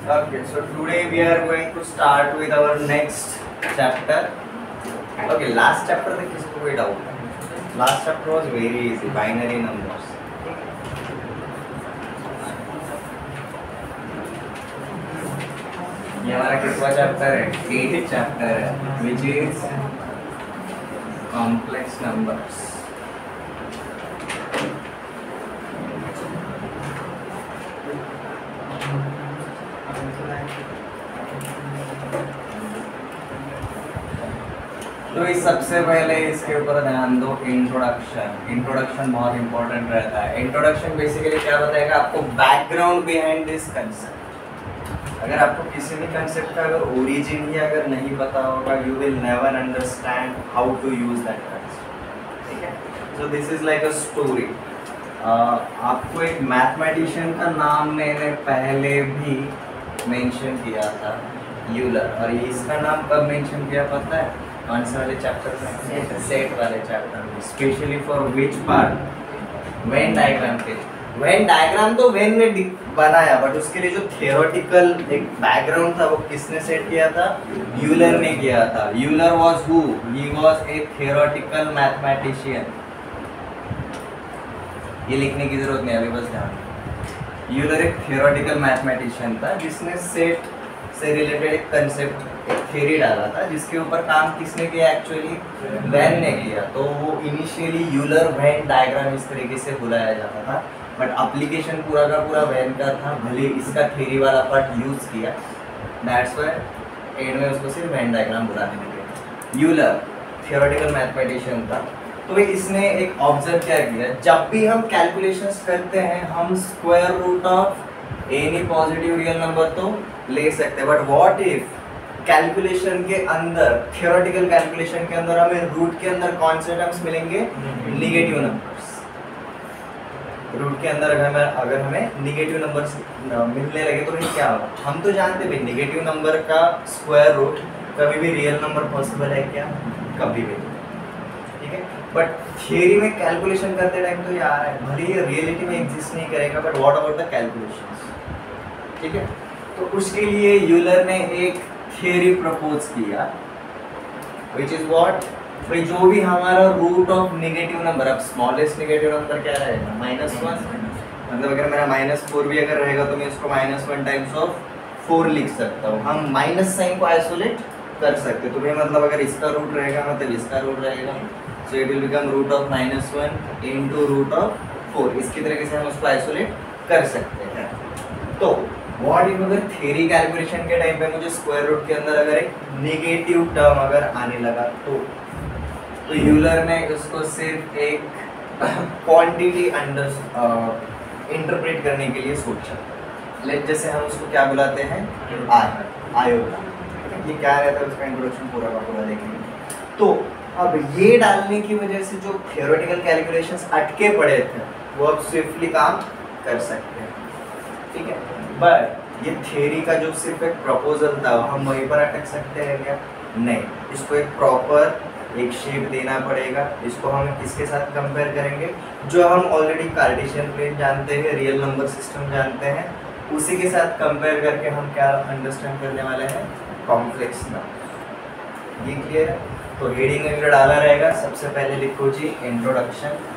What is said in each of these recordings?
Okay, so today we are going to start with our next chapter. Okay, last chapter में किसको कोई doubt है? Last chapter was very easy, binary numbers. ये हमारा किसका chapter है? 8th चैप्टर है, which is complex numbers. तो इस सबसे पहले इसके ऊपर ध्यान दो, इंट्रोडक्शन बहुत इंपॉर्टेंट रहता है। इंट्रोडक्शन बेसिकली क्या बताएगा आपको? Background behind this concept. अगर आपको किसी भी कंसेप्ट का अगर ओरिजिन ही अगर नहीं पता होगा, you will never understand how to use that concept. ठीक है, so this is like a story. आपको एक मैथमेटिशियन का नाम मैंने पहले भी मेंशन किया था, यूलर, और इसका नाम कब मेंशन किया पता है? कौन से वाले चैप्टर में? सेट वाले चैप्टर में। Specially for which part? Venn diagram के। वेन डायग्राम तो वेन ने बनाया, बट उसके लिए जो थियोरेटिकल एक बैकग्राउंड था वो किसने सेट किया था? यूलर ने किया था। Euler was who? He was a theoretical mathematician. ये लिखने की जरूरत नहीं, अभी बस ध्यान। यूलर एक थियोरेटिकल मैथमेटिशियन था जिसने सेट से रिलेटेड एक कंसेप्ट, एक थ्योरी डाला था, जिसके ऊपर काम किसने किया? एक्चुअली वेन ने किया। तो वो इनिशियली यूलर वेन डायग्राम इस तरीके से बुलाया जाता था, बट एप्लीकेशन पूरा का पूरा वेन का था, भले इसका थ्योरी वाला पार्ट यूज किया। दैट्स व्हाई एंड में उसको सिर्फ वेन डायग्राम बुलाने लगे। यूलर थियोरेटिकल मैथमेटिशियन था, तो इसने एक ऑब्जर्व क्या किया, जब भी हम कैलकुलेशंस करते हैं हम square root of any positive real number तो ले सकते हैं, बट व्हाट इफ कैलकुलेशन के अंदर, थियोरेटिकल कैलकुलेशन के अंदर हमें रूट के अंदर कौन से टर्म्स मिलेंगे? Negative numbers. रूट के अंदर अगर हमें निगेटिव नंबर्स मिलने लगे तो फिर क्या होगा? हम तो जानते हैं निगेटिव नंबर का स्क्वायर रूट कभी भी रियल नंबर पॉसिबल है क्या? कभी भी। ठीक है, बट थियरी में कैलकुलेशन करते टाइम तो ये आ रहा है, भले ये रियलिटी में एग्जिस्ट नहीं करेगा, but what about the calculations. ठीक है, तो उसके लिए यूलर ने एक थियरी प्रपोज किया, विच इज व्हाट? भाई जो भी हमारा रूट ऑफ नेगेटिव नंबर, अब स्मॉलेस्ट नेगेटिव नंबर क्या रहेगा? -1। मतलब अगर मेरा -4 भी अगर रहेगा तो मैं इसको -1 टाइम्स ऑफ 4 लिख सकता हूँ। हम माइनस साइन को आइसोलेट कर सकते, तो भाई मतलब अगर इसका रूट रहेगा मतलब इसका रूट रहेगा, so it will become root of -1 into root of 4। इसकी तरीके से हम उसको आइसोलेट कर सकते हैं। तो व्हाट इफ अगर थ्योरी कैलकुलेशन के टाइम पे मुझे स्क्वायर रूट के अंदर अगर एक नेगेटिव टर्म अगर आने लगा तो यूलर ने उसको सिर्फ एक क्वांटिटी इंटरप्रेट करने के लिए सोचा। लेट जैसे हम उसको क्या बुलाते हैं? आयोटा। ये क्या रहता है उसका इंट्रोडक्शन पूरा का पूरा देखेंगे। तो अब ये डालने की वजह से जो थियोरेटिकल कैलकुलेशंस अटके पड़े थे वो अब स्विफ्टली काम कर सकते हैं। ठीक है, बट ये थ्योरी का जो सिर्फ एक प्रपोजल था हम वहीं पर अटक सकते हैं क्या? नहीं, इसको एक प्रॉपर एक शेप देना पड़ेगा। इसको हम किसके साथ कंपेयर करेंगे? जो हम ऑलरेडी कार्टेशियन प्लेन जानते हैं, रियल नंबर सिस्टम जानते हैं, उसी के साथ कंपेयर करके हम क्या अंडरस्टैंड करने वाले हैं? Complex number. ये क्लियर है? तो हेडिंग में जो डाला रहेगा, सबसे पहले लिखो जी इंट्रोडक्शन।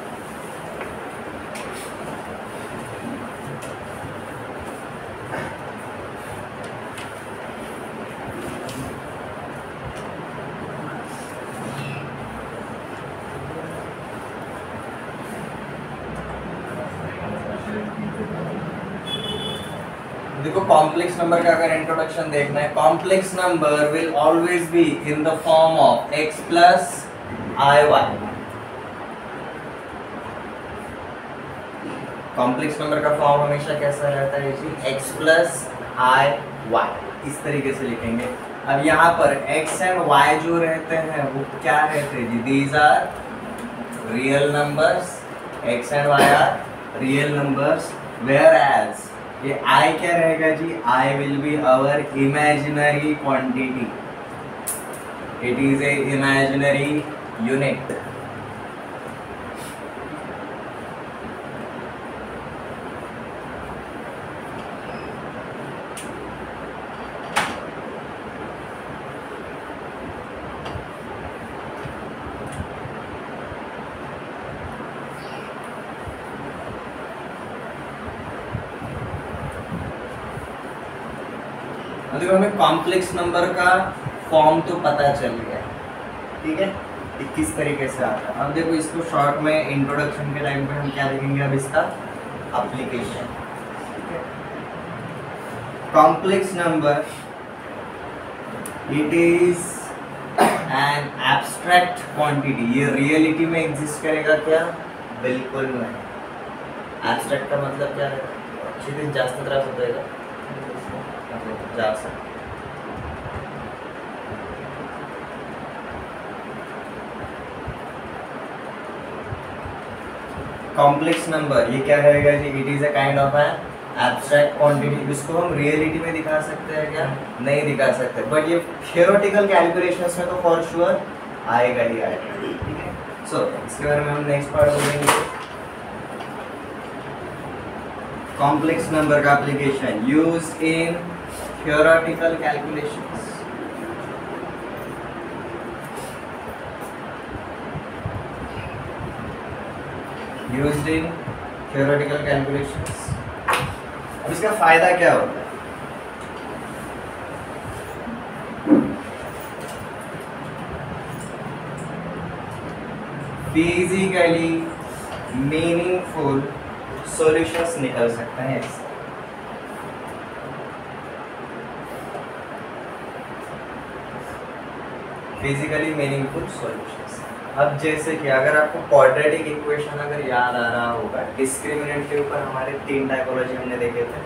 देखो कॉम्प्लेक्स नंबर का अगर इंट्रोडक्शन देखना है, complex number will always be in the form of x plus i y. Complex number का फॉर्म हमेशा कैसा रहता है जी? x plus i y. इस तरीके से लिखेंगे। अब यहाँ पर x एंड y जो रहते हैं वो क्या रहते हैं जी? These are real numbers. x and y are real numbers, whereas ये I क्या रहेगा जी? I will be our imaginary quantity. It is a imaginary unit. मतलब हमें कॉम्प्लेक्स नंबर का फॉर्म तो पता चल गया, ठीक है, कि किस तरीके से आता है। अब देखो इसको शॉर्ट में इंट्रोडक्शन के टाइम पे हम क्या देखेंगे, अब इसका application. Complex number it is an abstract quantity. ये रियलिटी में एग्जिस्ट करेगा क्या? बिल्कुल नहीं। एब्स्ट्रैक्ट का मतलब क्या है? अच्छी दिन जास्त त्रास होता है जा सकता। कॉम्प्लेक्स नंबर ये क्या रहेगा जी? It is a kind of an abstract quantity. इसको हम रियलिटी में दिखा सकते हैं क्या? नहीं दिखा सकते, बट ये थियोरेटिकल कैलकुलेशंस में तो फॉर श्योर आएगा ही आएगा, ठीक है। सो इसके बारे में हम नेक्स्ट पार्ट बोलेंगे। कॉम्प्लेक्स नंबर का application used in theoretical calculations. Used in theoretical calculations. अब इसका फायदा क्या होता है? फिजिकली मीनिंगफुल सॉल्यूशंस निकल सकते हैं इससे। Physically meaningful solutions. अब जैसे कि अगर आपको क्वाड्रेटिक इक्वेशन अगर याद आ रहा होगा, डिस्क्रिमिनेंट के ऊपर हमारे 3 टाइपोलॉजी हमने देखे थे।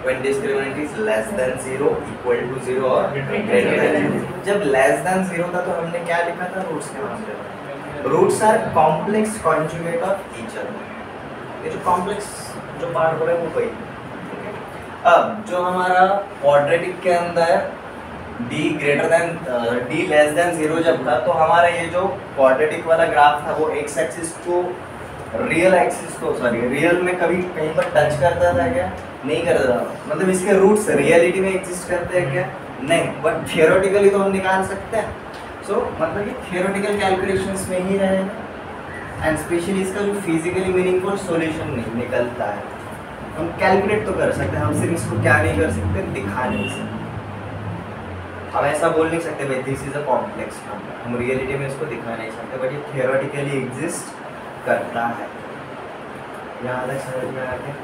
When discriminant is less than 0, equal to 0 और ग्रेटर देन 0। जब लेस देन 0 था तो हमने क्या लिखा था? रूट्स के मामले। Roots are complex conjugate of each other. ये जो कॉम्प्लेक्स जो पार्ट हो रहा है वो वही, ठीक है। अब जो हमारा क्वाड्रेटिक के अंदर d greater than d less than 0 जब था, तो हमारा ये जो क्वाड्रेटिक वाला ग्राफ था वो एक्स एक्सिस को रियल एक्सिस को रियल में कभी कहीं पर टच करता था क्या? नहीं करता था। मतलब इसके रूट्स रियलिटी में एग्जिस्ट करते हैं क्या? नहीं, बट थियोरेटिकली तो हम निकाल सकते हैं। सो मतलब ये थियोरेटिकल कैलकुलेशंस में ही रहेगा, एंड स्पेशली इसका जो फिजिकली मीनिंगफुल सॉल्यूशन नहीं निकलता है। हम कैलकुलेट तो कर सकते हैं, हम सिर्फ इसको क्या नहीं कर सकते? दिखा नहीं सकते। हम ऐसा बोल नहीं सकते भाई this is a complex number, हम रियलिटी में इसको दिखा नहीं सकते, बट ये थियोरेटिकली एग्जिस्ट करता है। यहाँ तक समझ में आ गया?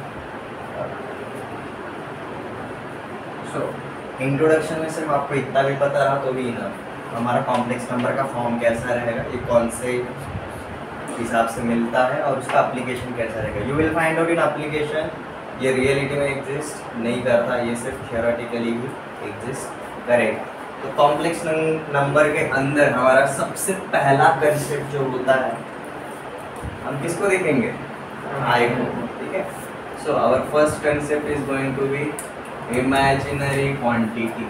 सो इंट्रोडक्शन में सिर्फ आपको इतना भी पता रहा तो भी इनफ। हमारा कॉम्प्लेक्स नंबर का फॉर्म कैसा रहेगा, ये कौन से हिसाब से मिलता है और उसका एप्लीकेशन कैसा रहेगा। You will find out in application ये रियलिटी में एग्जिस्ट नहीं करता, ये सिर्फ थियोरेटिकली ही एग्जिस्ट करेगा। तो कॉम्प्लेक्स नंबर के अंदर हमारा सबसे पहला कंसेप्ट जो होता है, हम किसको देखेंगे? आई को, ठीक है। So our first concept is going to be imaginary quantity.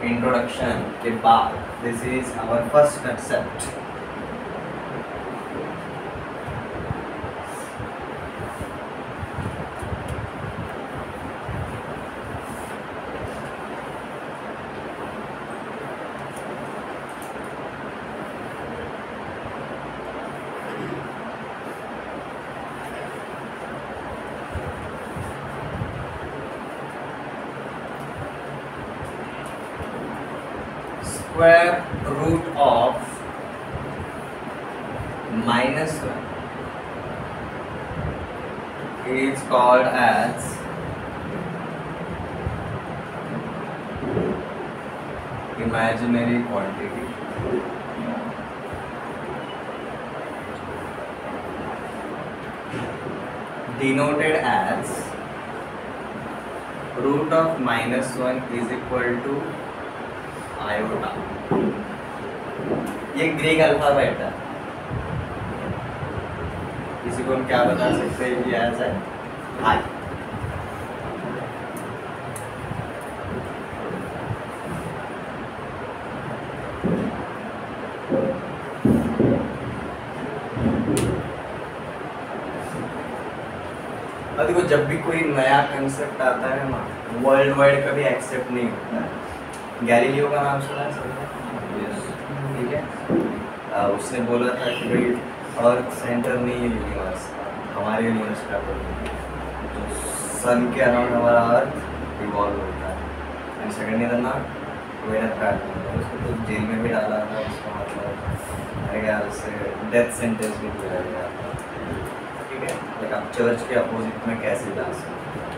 Introduction के बाद this is our first concept. Square root of -1 is called as imaginary quantity. Denoted as root of -1 is equal to iota. ये Greek alphabet है, किसी को हम क्या बता सकते हैं? ये ऐसा है आई। और देखो जब भी कोई नया कंसेप्ट आता है ना, वर्ल्ड वाइड कभी एक्सेप्ट नहीं होता है। गैलीलियो का नाम सुना है सबने? ठीक है। उसने बोला था कि भाई अर्थ सेंटर नहीं है यूनिवर्स, हमारे यूनिवर्स का बोल। सन के अराउंड हमारा अर्थ इवॉल्व होता है। एंड सेकेंड इधर ना वेनथ पैटर्न, उसको तो जेल में भी डाला था, उसका मतलब मेरे ख्याल से डेथ सेंटेंस भी दिया गया था। ठीक है, लाइक आप चर्च के अपोजिट में कैसे जा सकते हैं,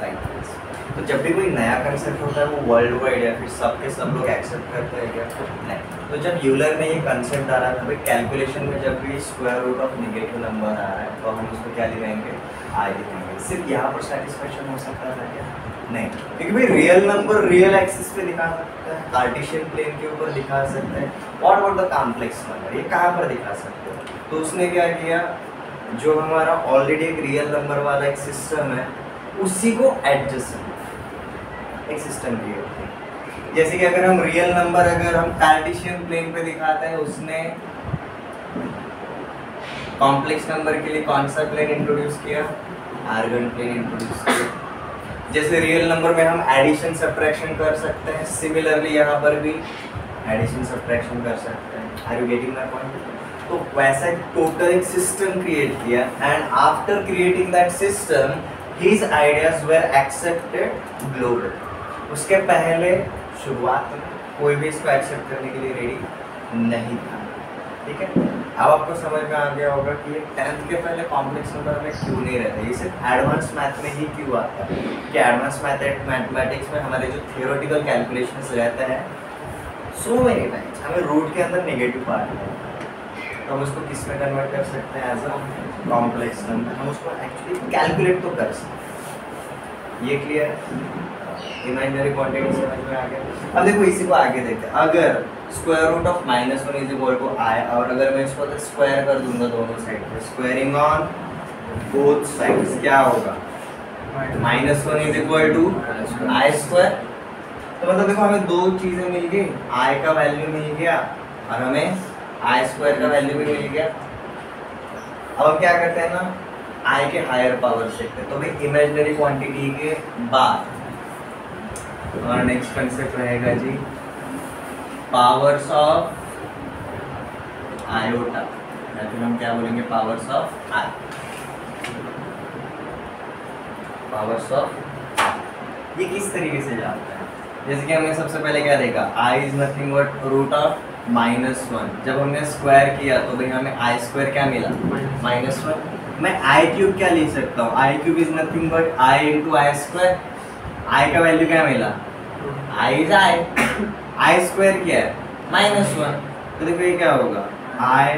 लाइक दिस। तो जब भी कोई नया कंसेप्ट होता है वो वर्ल्ड वाइड या फिर सबके सब लोग एक्सेप्ट करते हैं क्या? नहीं। तो जब यूलर ने ये कंसेप्ट डाला था भाई कैलकुलेशन में जब भी square root of negative number आ रहा है तो हम उसको क्या लिखेंगे? आई लिखेंगे। सिर्फ यहाँ पर सेटिस्फेक्शन हो सकता था क्या? नहीं, क्योंकि भाई रियल नंबर रियल एक्सिस पे दिखा सकते हैं, कार्टेशियन प्लेन के ऊपर दिखा सकते हैं। What about the complex number, ये कहाँ पर दिखा सकते हैं? तो उसने क्या किया, जो हमारा ऑलरेडी एक रियल नंबर वाला एक सिस्टम है उसी को एडजस्ट एक सिस्टम क्रिएट किया। जैसे कि अगर हम रियल नंबर अगर हम कार्टेशियन प्लेन पे दिखाते हैं, उसने कॉम्प्लेक्स नंबर के लिए कौन सा प्लेन इंट्रोड्यूस किया? आर्गन प्लेन इंट्रोड्यूस किया। जैसे रियल नंबर में हम एडिशन सब्ट्रैक्शन कर सकते हैं, सिमिलरली यहाँ पर भी एडिशन सब्ट्रैक्शन कर सकते हैं। Are you getting my point? तो वैसा एक टोटल एक सिस्टम क्रिएट किया and after creating that system his ideas were accepted global. उसके पहले शुरुआत में कोई भी इसको एक्सेप्ट करने के लिए रेडी नहीं था। ठीक है, अब आपको समझ में आ गया होगा कि ये 10th के पहले कॉम्प्लेक्स नंबर में क्यों नहीं रहता, ये सिर्फ एडवांस मैथ में ही क्यों आता है। कि एडवांस मैथमेटिक्स में हमारे जो थियोरेटिकल कैलकुलेशंस रहते हैं सो मेनी टाइम्स हमें रूट के अंदर नेगेटिव पार्ट है, तो हम उसको किस में कन्वर्ट कर सकते हैं? As a complex number. हम उसको एक्चुअली कैलकुलेट तो कर सकते हैं। ये क्लियर है? इमेजिनरी क्वांटिटी समझ में आ गया। अब देखो इसी को आगे देखते हैं। अगर square root of -1 is equal to i, और अगर मैं इसको स्क्वायर कर दूंगा दोनों साइड पे, स्क्वायरिंग ऑन बोथ साइड्स, क्या होगा? -1 is equal to i square. तो मतलब देखो हमें दो चीजें मिल गई, i का वैल्यू मिल गया और हमें i स्क्वायर का वैल्यू भी मिल गया। अब हम क्या करते हैं ना, i के हायर पावर देखते हैं। तो भाई इमेजिनरी क्वांटिटी के बाद हमारा नेक्स्ट कंसेप्ट रहेगा जी पावर्स ऑफ आयोटा, या फिर हम क्या बोलेंगे? Powers of I. Powers of ये किस तरीके से जाता है? जैसे कि हमने सबसे पहले क्या देखा, i is nothing but root of -1। जब हमने स्क्वायर किया तो भाई हमें i स्क्वायर क्या मिला? -1। मैं i क्यूब क्या लिख सकता हूँ? i cube is nothing but i into I square. i का वैल्यू क्या मिला? i इज i स्क्वायर क्या है? -1। तो देखो ये क्या होगा? i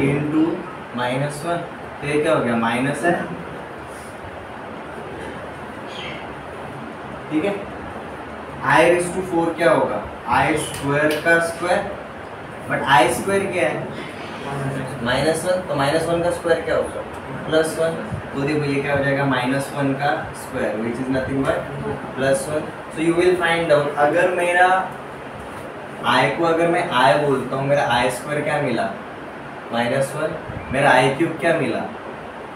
इंटू -1, तो ये क्या हो गया? माइनस है। ठीक है, i⁴ क्या होगा? i स्क्वायर का स्क्वायर, बट i स्क्वायर क्या है? -1। तो -1 का स्क्वायर क्या होगा? +1। तो देखो ये क्या हो जाएगा? -1 का square which is nothing but +1। So you will find out, अगर मेरा i को अगर मैं i बोलता हूँ, मेरा i स्क्वायर क्या मिला? -1। मेरा i क्यूब क्या मिला?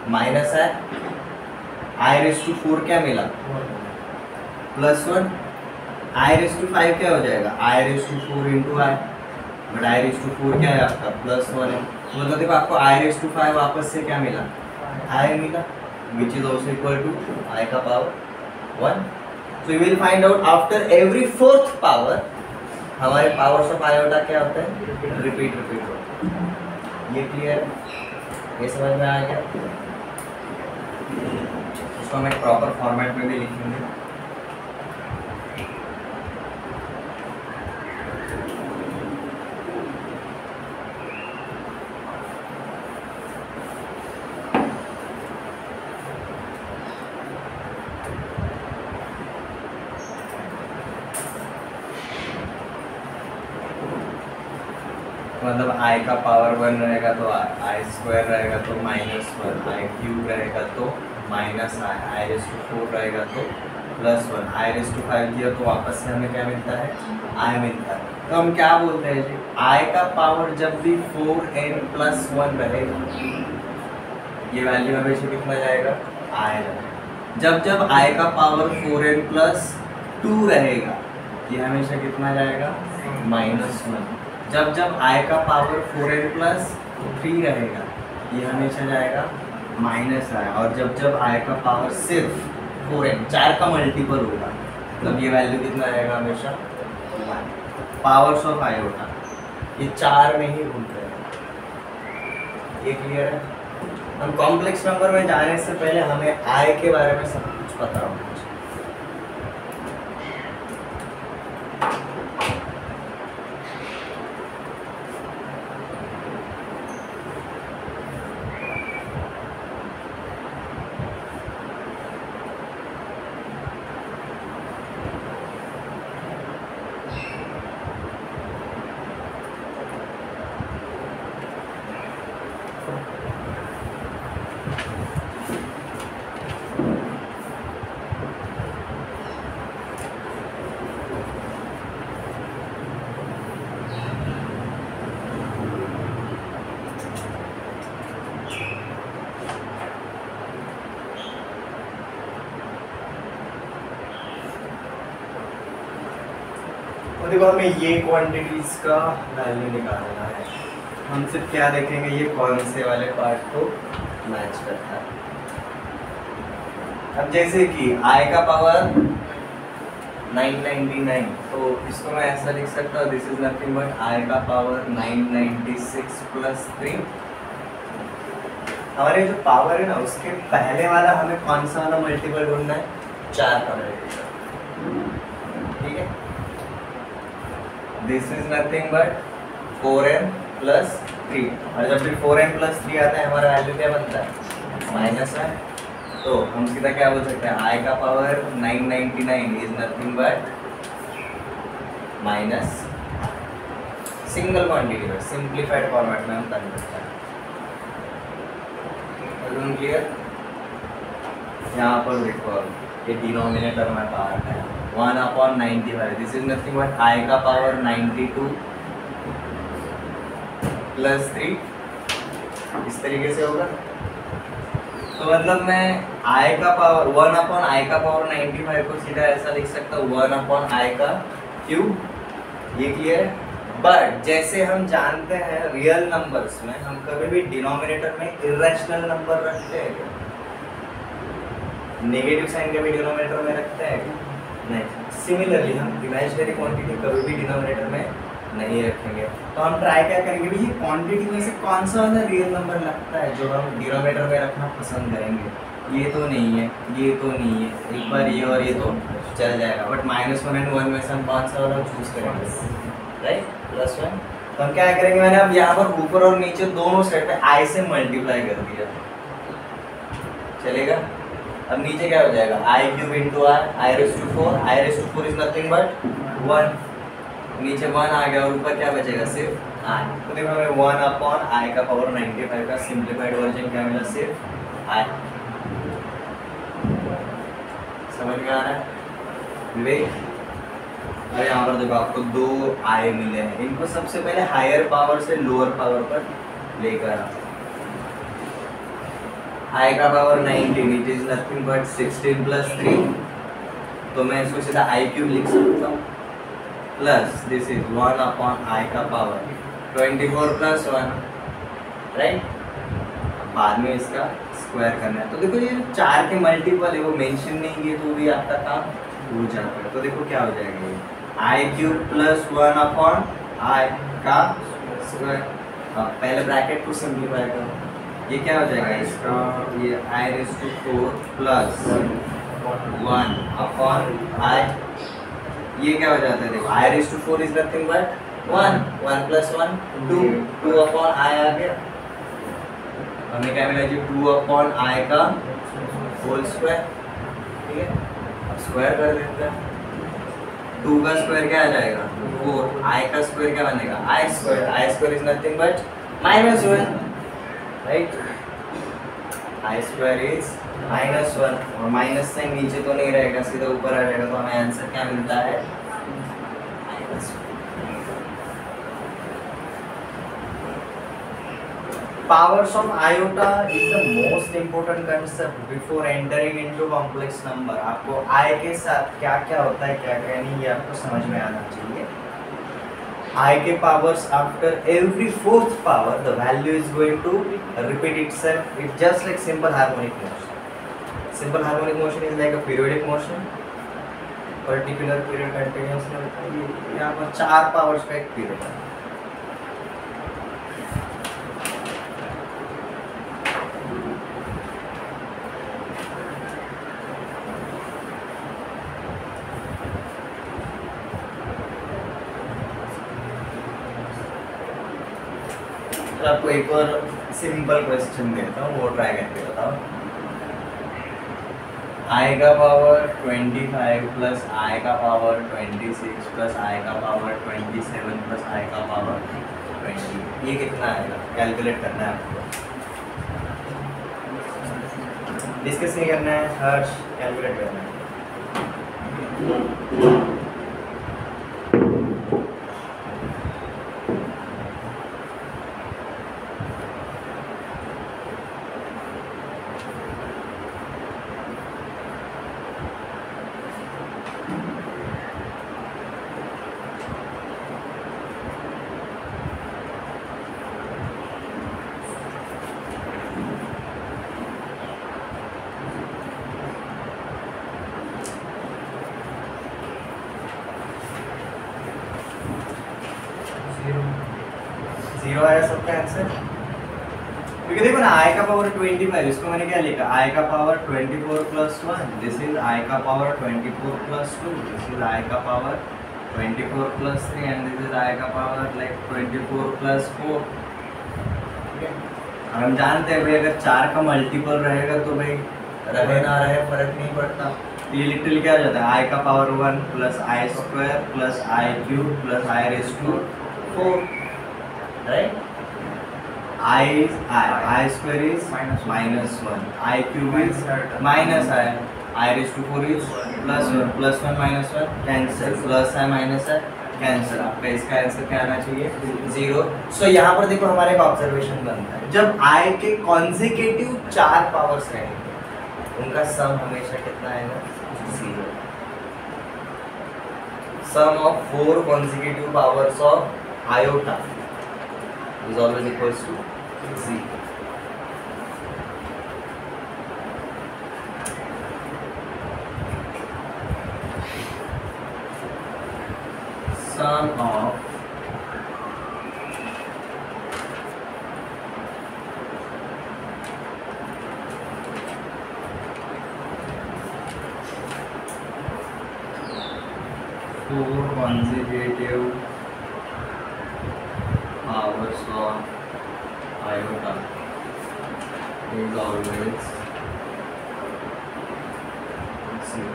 माइनस है। i⁴ क्या मिला? +1। i⁵ क्या हो जाएगा? i⁴ into i, but i⁴ क्या है आपका? +1 है। मतलब देखो आपको i⁵ वापस से क्या मिला? i मिला, which is also equal to i का power 1। So you will find out after every 4th power हमारे पावर्स ऑफ आयोटा क्या होता है? रिपीट होता है। ये क्लियर है? ये समझ में आ गया? इसको हम एक प्रॉपर फॉर्मेट में भी लिखेंगे। मतलब i का पावर 1 रहेगा तो i स्क्वायर रहेगा तो -1, i क्यूब रहेगा तो -i, i⁴ रहेगा तो +1, i⁵ दिया तो वापस से हमें क्या मिलता है? i मिलता है। तो हम क्या बोलते हैं जी, i का पावर जब भी 4n+1 रहेगा, ये वैल्यू हमेशा कितना जाएगा? i। जब i का पावर 4n+2 रहेगा, ये हमेशा कितना जाएगा? -1। जब i का पावर 4n+3 रहेगा, ये हमेशा जाएगा माइनस आए, और जब जब आई का पावर सिर्फ 4n 4 का मल्टीपल होगा तब ये वैल्यू कितना रहेगा हमेशा 1। पावर्स ऑफ आयोटा ये 4 में ही रूल रहेगा। ये क्लियर है? हम कॉम्प्लेक्स नंबर में जाने से पहले हमें आई के बारे में सब कुछ पता होगा। देखो हमें ये क्वांटिटीज का वैल्यू निकालना है। हम सिर्फ क्या देखेंगे, ये कौन से वाले पार्ट को मैच करता है। अब जैसे कि i का पावर 999, तो इसको मैं ऐसा लिख सकता हूँ, this is nothing but i का पावर 996 प्लस 3। हमारे जो पावर है ना उसके पहले वाला हमें कौन सा वाला मल्टीपल ढूंढना है, 4 का मल्टीपल। ठीक है, this is nothing but 4n plus 3, और जब भी 4n प्लस 3 आता है हमारा वैल्यू क्या बनता है, माइनस है। तो हम सीधा क्या बोल सकते हैं, i का power 999 is nothing but minus single quantity में, सिंप्लीफाइड फॉर्मेट में हम कन्वर्ट करते हैं। क्लियर? यहाँ पर देखो ये डिनोमिनेटर में पार्ट है 1/95, this is nothing but i का पावर 92 प्लस 3, इस तरीके से होगा। तो मतलब मैं i का पावर 1/i का पावर 95 को सीधा ऐसा लिख सकता हूँ 1/i का क्यूब। ये क्लियर है? बट जैसे हम जानते हैं रियल नंबर्स में हम कभी भी डिनोमिनेटर में इरेशनल नंबर रखते हैं क्या? नेगेटिव साइन कभी डिनोमिनेटर में रखते हैं क्या? नहीं। सिमिलरली हम इमेजिनरी क्वांटिटी कभी भी डिनोमिनेटर में नहीं रखेंगे। तो हम ट्राई क्या करेंगे, भाई ये क्वांटिटी में से कौन सा वाला रियल नंबर लगता है जो हम डिनोमिनेटर में रखना पसंद करेंगे। ये तो नहीं है, ये तो नहीं है, एक बार ये और ये तो चल जाएगा, बट -1 और 1 में से हम कौन सा वाला चूज करेंगे, राइट, +1। तो हम क्या करेंगे, मैंने अब यहाँ पर ऊपर और नीचे दोनों साइड पे i से मल्टीप्लाई कर दिया, चलेगा। अब नीचे क्या हो जाएगा, i³ into i⁴ is nothing but 1, नीचे 1 आ गया और ऊपर क्या बचेगा, सिर्फ i। तो देखो हमें 1/i का पावर 95 का सिंप्लीफाइड वर्जन क्या मिला, सिर्फ i। समझ में आ रहा है विवेक? और यहाँ पर देखो आपको 2 i मिले हैं, इनको सबसे पहले हायर पावर से लोअर पावर पर लेकर आओ। i का power 19, it is nothing but 16 plus 3, तो मैं इसको सीधा i³ लिख सकता हूँ, प्लस दिस इज 1/i का पावर 24 प्लस 1, राइट। बाद में इसका स्क्वायर करना है। तो देखो ये 4 के मल्टीपल है वो मेंशन नहीं किए तो भी आपका काम हो जाता है। तो देखो क्या हो जाएगा, ये i³ प्लस 1/i का स्क्वायर। पहले ब्रैकेट को सिंप्लीफाई करो, ये क्या हो जाएगा इसका, ये i⁴ प्लस 1/i, ये क्या हो जाता है, देखो i⁴ is nothing but 1 plus 1 2/i आ गया। हमें क्या मिला जी, 2/i का होल स्क्वायर। ठीक है, अब स्क्वायर कर देते हैं, 2 का स्क्वायर क्या आ जाएगा 4, i का स्क्वायर क्या बनेगा i² is nothing but -1, right. i² is -1 और माइनस साइन नीचे तो नहीं रहेगा, सीधा ऊपर आ जाएगा, तो हमें आंसर क्या मिलता है, -1। Powers of iota is the most important concept before entering into complex number। आपको i के साथ क्या क्या होता है, क्या क्या नहीं, ये आपको समझ में आना चाहिए। I के powers after every fourth power the value is going to repeat itself. It's just like simple harmonic motion. Simple harmonic motion is like a periodic motion. Particular period continuously होता है. यहाँ पर 4 पावर्स का एक period है. आपको एक और सिंपल क्वेश्चन देता हूँ, वो ट्राई करके बताओ. I का पावर 25 प्लस I का पावर 26 प्लस I का पावर 27 प्लस I का पावर 20, ये कितना आएगा? कैलकुलेट करना है आपको. डिस्कस नहीं करना है, हर्ष कैलकुलेट करना है. जीरो आया सबका आंसर. क्योंकि देखो ना I का पावर 25, इसको मैंने क्या लिखा? I का power 24 plus 1, this is I का power 24 plus 2, this is I का power 24 plus 3 and this is I का पावर लाइक 24 प्लस 4. ठीक है. हम जानते हैं भाई अगर 4 का मल्टीपल रहेगा तो भाई रहे ना रहे फर्क नहीं पड़ता. ये लिटरली क्या हो जाता है? I का power 1 plus I square plus I cube plus I raise to 4, right? I square is minus 1, I cube is minus I raised to 4 is plus 1 minus 1 cancel, plus I minus I cancel. आपका इसका answer क्या आना चाहिए? 0. सो यहाँ पर देखो हमारे एक ऑब्जर्वेशन बनता है, जब I के कॉन्जिक्यूटिव 4 पावर्स रहेंगे उनका सम हमेशा कितना आएगा? 0. Sum of 4 consecutive powers of iota is always equals to 0. Sum of four consecutive powers of iota is always 0.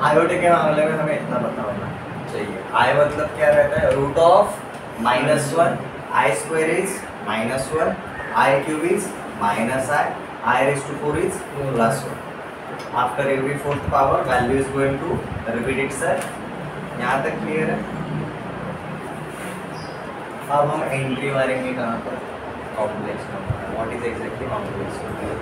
Iota के मामले में हमें इतना पता होना चाहिए. आई मतलब क्या रहता है? Root of -1, i square is -1, i cube is minus I raised to 4 is plus 1. After every fourth power value is going to repeat itself. यहाँ तक क्लियर है? अब हम एंट्री मारेंगे कहाँ पर? Complex number. What is exactly complex number?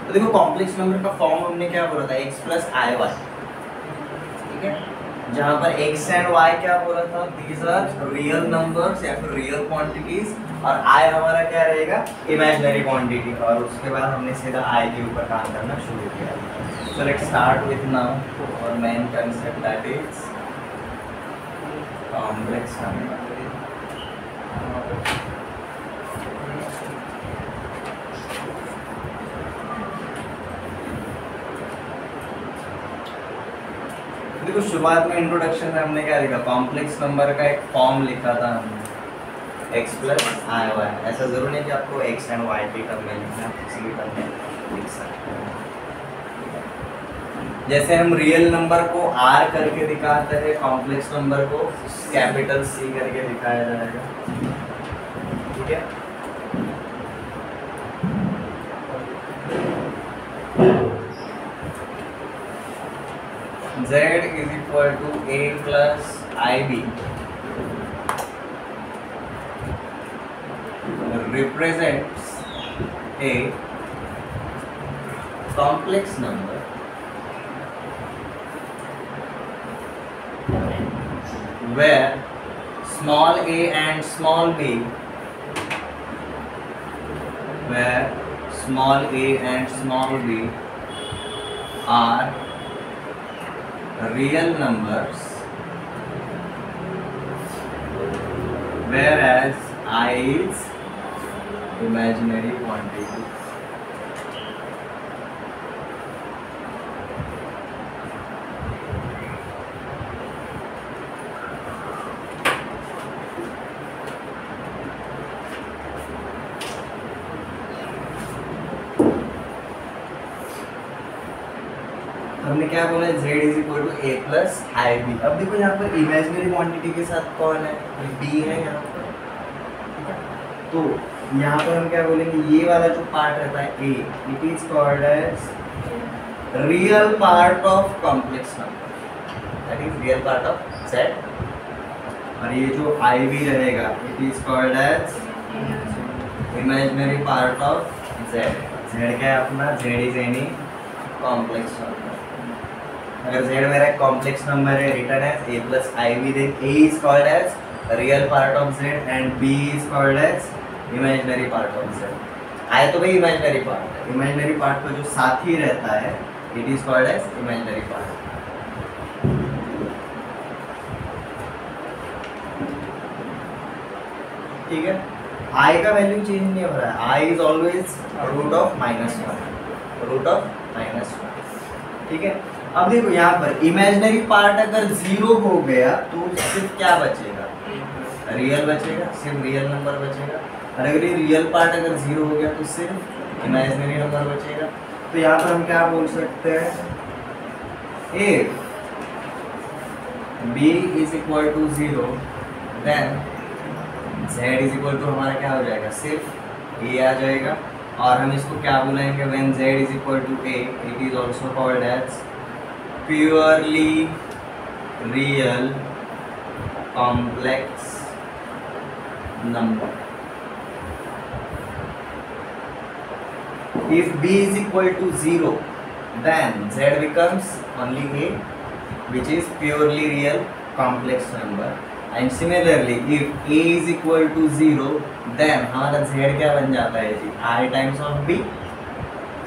तो देखो कॉम्प्लेक्स नंबर का फॉर्म हमने क्या बोला था? x plus i Y. ठीक है. जहाँ पर x एंड y क्या बोला था? दीज आर रियल नंबर्स या फिर रियल क्वांटिटीज, और i हमारा क्या रहेगा? Imaginary quantity. और उसके बाद हमने सीधा i के ऊपर काम करना शुरू किया. So let's start with now our main concept that is complex number. देखो शुरुआत में इंट्रोडक्शन में हमने क्या लिखा? कॉम्प्लेक्स नंबर का एक फॉर्म लिखा था हमने, x प्लस आई वाई. ऐसा जरूर नहीं कि आपको x एंड y की टर्म में लिखना है, किसी भी टर्म में लिख सकते हैं. जैसे हम रियल नंबर को r करके दिखाते हैं, कॉम्प्लेक्स नंबर को कैपिटल C करके दिखाया जाएगा. ठीक है. equal to a plus ib represents a complex number where small a and small b are real numbers, whereas I is imaginary quantity. हमने क्या बोला z is equal to a plus i b. अब देखो यहाँ पर imaginary quantity के साथ कौन है, b है यहाँ पर, ठीक है। तो यहाँ पर हम क्या बोलेंगे, ये वाला जो पार्ट रहता है a, it is called as real part of complex number, that is real part of z। और ये जो आई बी रहेगा, it is called as imaginary part of z। z क्या है अपना, z is any complex number. अगर z मेरा एक कॉम्प्लेक्स नंबर है, written as a plus i b, then a is called as real part of z and b is called as imaginary part of z। आए तो भाई imaginary part है, imaginary part को जो साथ ही रहता है, it is called as imaginary part. ठीक है, i का वैल्यू चेंज नहीं हो रहा है, i is always root of -1, root of -1। ठीक है, अब देखो यहाँ पर इमेजिनरी पार्ट अगर 0 हो गया तो सिर्फ क्या बचेगा, रियल बचेगा, सिर्फ रियल नंबर बचेगा। और अगर ये रियल पार्ट अगर 0 हो गया तो सिर्फ इमेजिनरी नंबर बचेगा। तो यहाँ पर हम क्या बोल सकते हैं, if b is equal to 0 then z is equal to हमारा क्या हो जाएगा, सिर्फ a आ जाएगा। और हम इसको क्या बुलाएंगे, when z is equal to a, it is also called as purely real complex number. If b is equal to 0, then z becomes only a, which is purely real complex number. And similarly, if a is equal to 0, then हमारा z क्या बन जाता है जी, i times of b,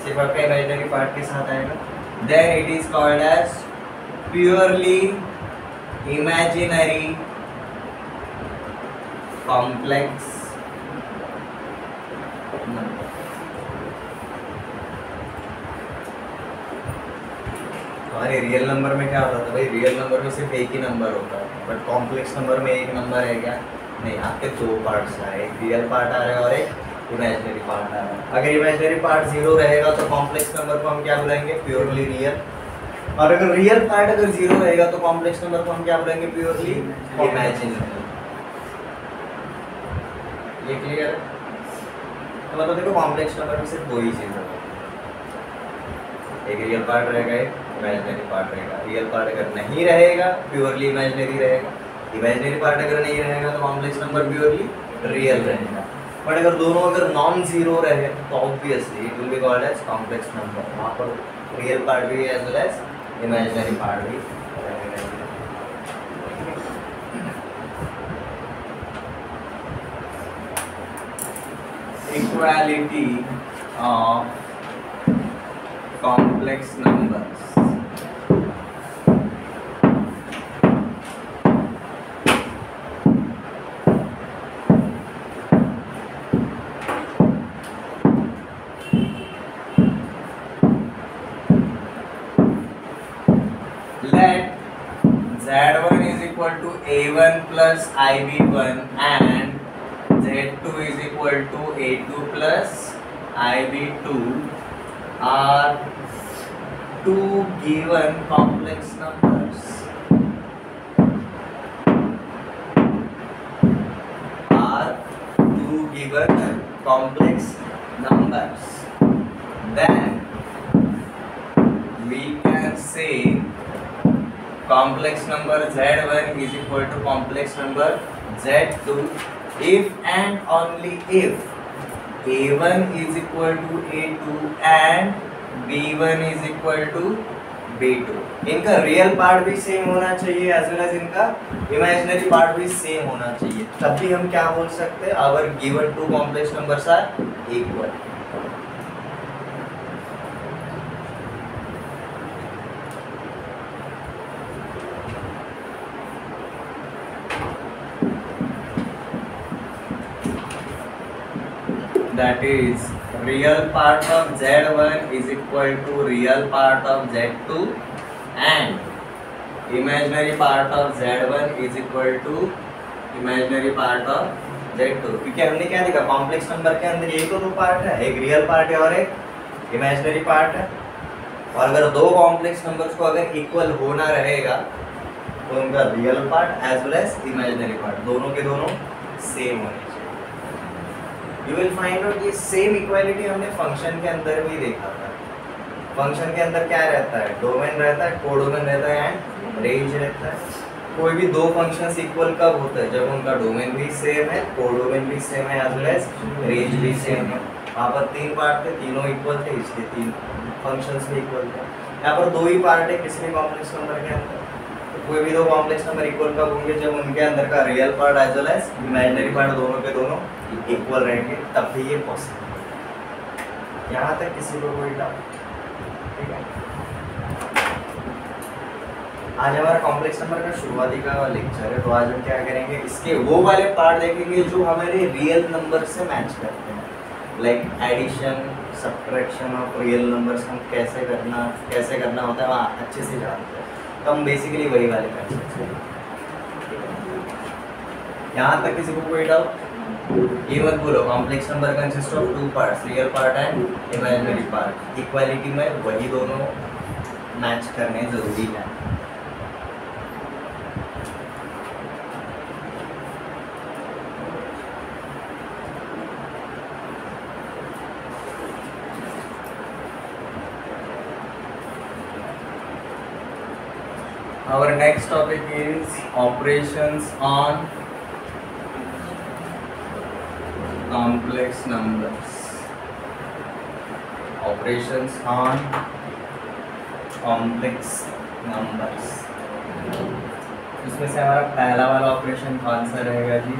सिर्फ आपका imaginary part के साथ आएगा। Then it is called as purely imaginary complex number। हमारे रियल नंबर में क्या होता था भाई, रियल नंबर में सिर्फ एक ही नंबर होता है, बट कॉम्प्लेक्स नंबर में एक नंबर है क्या, नहीं, आपके दो पार्ट्स आ रहे हैं, एक रियल पार्ट आ रहा है और एक इमेजिनरी पार्ट आ रहा है। अगर इमेजिनरी पार्ट 0 रहेगा तो कॉम्प्लेक्स नंबर को हम क्या बुलाएंगे, प्योरली रियल। और अगर रियल पार्ट अगर 0 रहेगा तो कॉम्प्लेक्स नंबर को हम क्या बुलाएंगे, प्योरली इमेजिनरी। ये क्लियर है? तो मतलब देखो कॉम्प्लेक्स नंबर में सिर्फ दो ही चीज़ है, एक रियल पार्ट रहेगा, एक इमेजिनरी पार्ट रहेगा। रियल पार्ट अगर नहीं रहेगा प्योरली इमेजिनरी रहेगा, इमेजिनरी पार्ट अगर नहीं रहेगा तो कॉम्प्लेक्स नंबर प्योरली रियल रहेगा। बट अगर दोनों अगर नॉन जीरो रहे तो obviously it will be called as complex number, वहाँ पर रियल पार्ट भी as well as imaginary part भी रहेगा। Equality of complex numbers। Let Z1 is equal to A1 plus IB1 and Z2 is equal to A2 plus IB2 are two given complex numbers. Are two given complex numbers. Then we can say complex number Z1 is equal to complex number Z2 if and only if A1 is equal to A2 and B1 is equal to B2. इनका real part भी same होना चाहिए as well as इनका imaginary part भी same होना चाहिए, तब भी हम क्या बोल सकते हैं, our given two complex numbers are equal. That is real part of Z1 is equal to real part of Z2 and imaginary part of Z1 is equal to imaginary part of Z2. क्योंकि हमने क्या देखा, complex number के अंदर यही तो दो part है, एक रियल पार्ट है और एक इमेजिनरी पार्ट है. और अगर दो कॉम्प्लेक्स नंबर्स को अगर इक्वल होना रहेगा तो उनका real part as well as imaginary part दोनों के दोनों सेम होने चाहिए. You will find out ये सेम इक्वालिटी हमने फंक्शन के अंदर भी देखा था. फंक्शन के अंदर क्या रहता है, डोमेन रहता है, कोडोमेन रहता है एंड रेंज रहता है. कोई भी दो फंक्शंस इक्वल कब होता है, जब उनका डोमेन भी सेम है, कोडोमेन भी सेम है एज वेल एज रेंज भी सेम है. वहाँ पर तीन पार्ट थे, तीनों इक्वल थे, इसलिए तीन फंक्शंस भी इक्वल थे. यहाँ पर दो ही पार्ट है किसी भी कॉम्प्लेक्स नंबर के अंदर. तो कोई भी दो कॉम्प्लेक्स नंबर इक्वल कब होंगे, जब उनके अंदर का real part as well as imaginary part दोनों के दोनों इक्वल रहेंगे, तब भी ये पॉसिबल. यहाँ तक किसी को कोई डाउट? ठीक है. आज हमारा कॉम्प्लेक्स नंबर का शुरुआती का लेक्चर है, तो आज हम क्या करेंगे, इसके वो वाले पार्ट देखेंगे जो हमारे रियल नंबर से मैच करते हैं. Like addition, subtraction of real numbers हम कैसे करना होता है वहाँ अच्छे से जानते हैं. तो हम बेसिकली वही वाले कर सकते हैं. यहाँ तक किसी को कोई डाउट? ये मत बोलो complex number consist of two parts, real part and imaginary part. Equality में वही दोनों मैच करने जरूरी है. Our next topic is operations on complex numbers. Operations on complex numbers. इसमें से हमारा पहला वाला ऑपरेशन कौन सा रहेगा जी?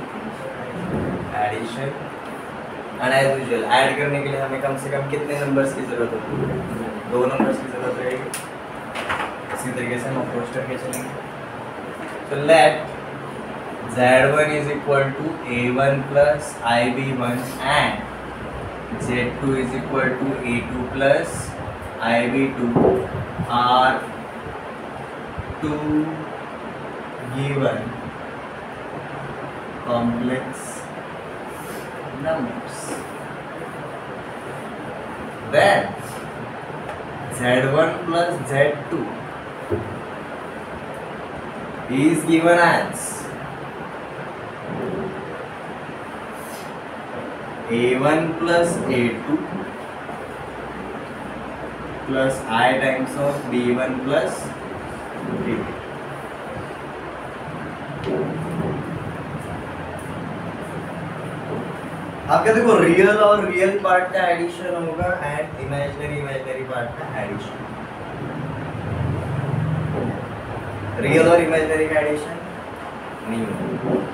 Addition. And as usual add करने के लिए हमें कम से कम कितने नंबर्स की ज़रूरत होती है? दो नंबर्स की ज़रूरत रहेगी. इसी तरीके से हम अप्रोच करके चलेंगे. तो late Z1 is equal to A1 plus IB1 and Z2 is equal to A2 plus IB2 are two given complex numbers. Then Z1 plus Z2 is given as A1 plus A2 plus I times of B1 plus B2. आपके देखो real और real part का addition होगा and imaginary part का addition. Real और imaginary का addition नहीं होगा.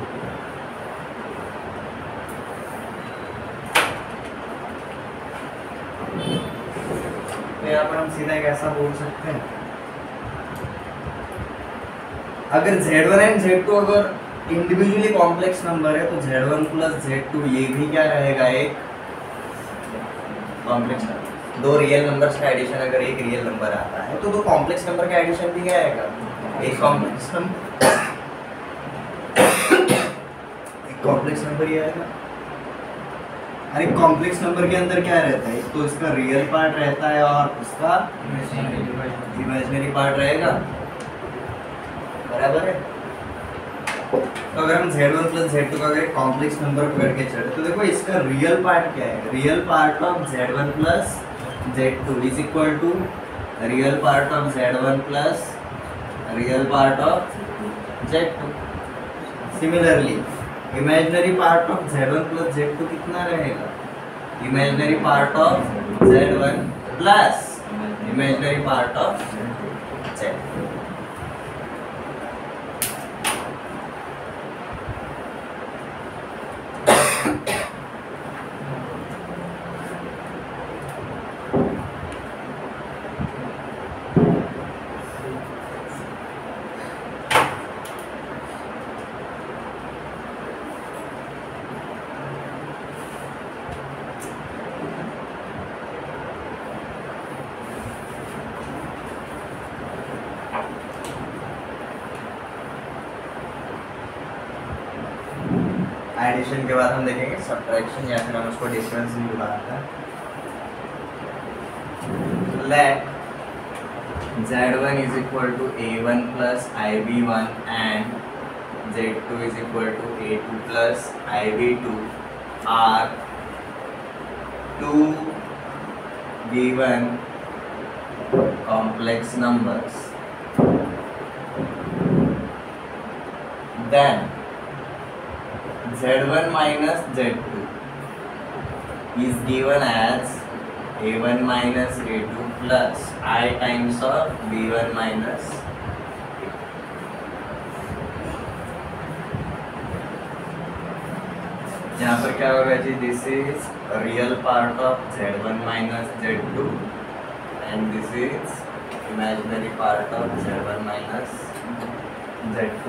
तो यहाँ पर हम सीधा एक ऐसा बोल सकते हैं, अगर Z1 एंड Z2 अगर इंडिविजुअली कॉम्प्लेक्स नंबर है तो Z1 प्लस Z2 ये भी क्या रहेगा, एक कॉम्प्लेक्स नंबर. दो रियल नंबर्स का एडिशन अगर एक रियल नंबर आता है तो दो कॉम्प्लेक्स नंबर का एडिशन भी क्या आएगा, एक कॉम्प्लेक्स नंबर ही आएगा. और एक कॉम्प्लेक्स नंबर के अंदर क्या रहता है, तो इसका रियल पार्ट रहता है और उसका इमेजिनरी पार्ट रहेगा. बराबर है. तो अगर हम Z1 प्लस Z2 का अगर कॉम्प्लेक्स नंबर को करके चले तो देखो इसका रियल पार्ट क्या है, real part of Z1 plus Z2 is equal to real part of Z1 plus real part of Z2। Similarly imaginary part of Z1 plus Z2 कितना रहेगा? Imaginary part of Z1 plus imaginary part of Z2। Addition के बाद हम देखेंगे subtraction, या फिर हम उसको डिफरेंस भी बुलाते हैं। Let Z1 is equal to A1 plus IB1 and Z2 is equal to A2 plus IB2 are 2 given complex numbers. Then Z1 minus Z2 is given as A1 minus A2 plus I times of B1 minus यहाँ पर क्या होगा जी? This is real part of Z1 minus Z2 and this is imaginary part of Z1 minus Z2.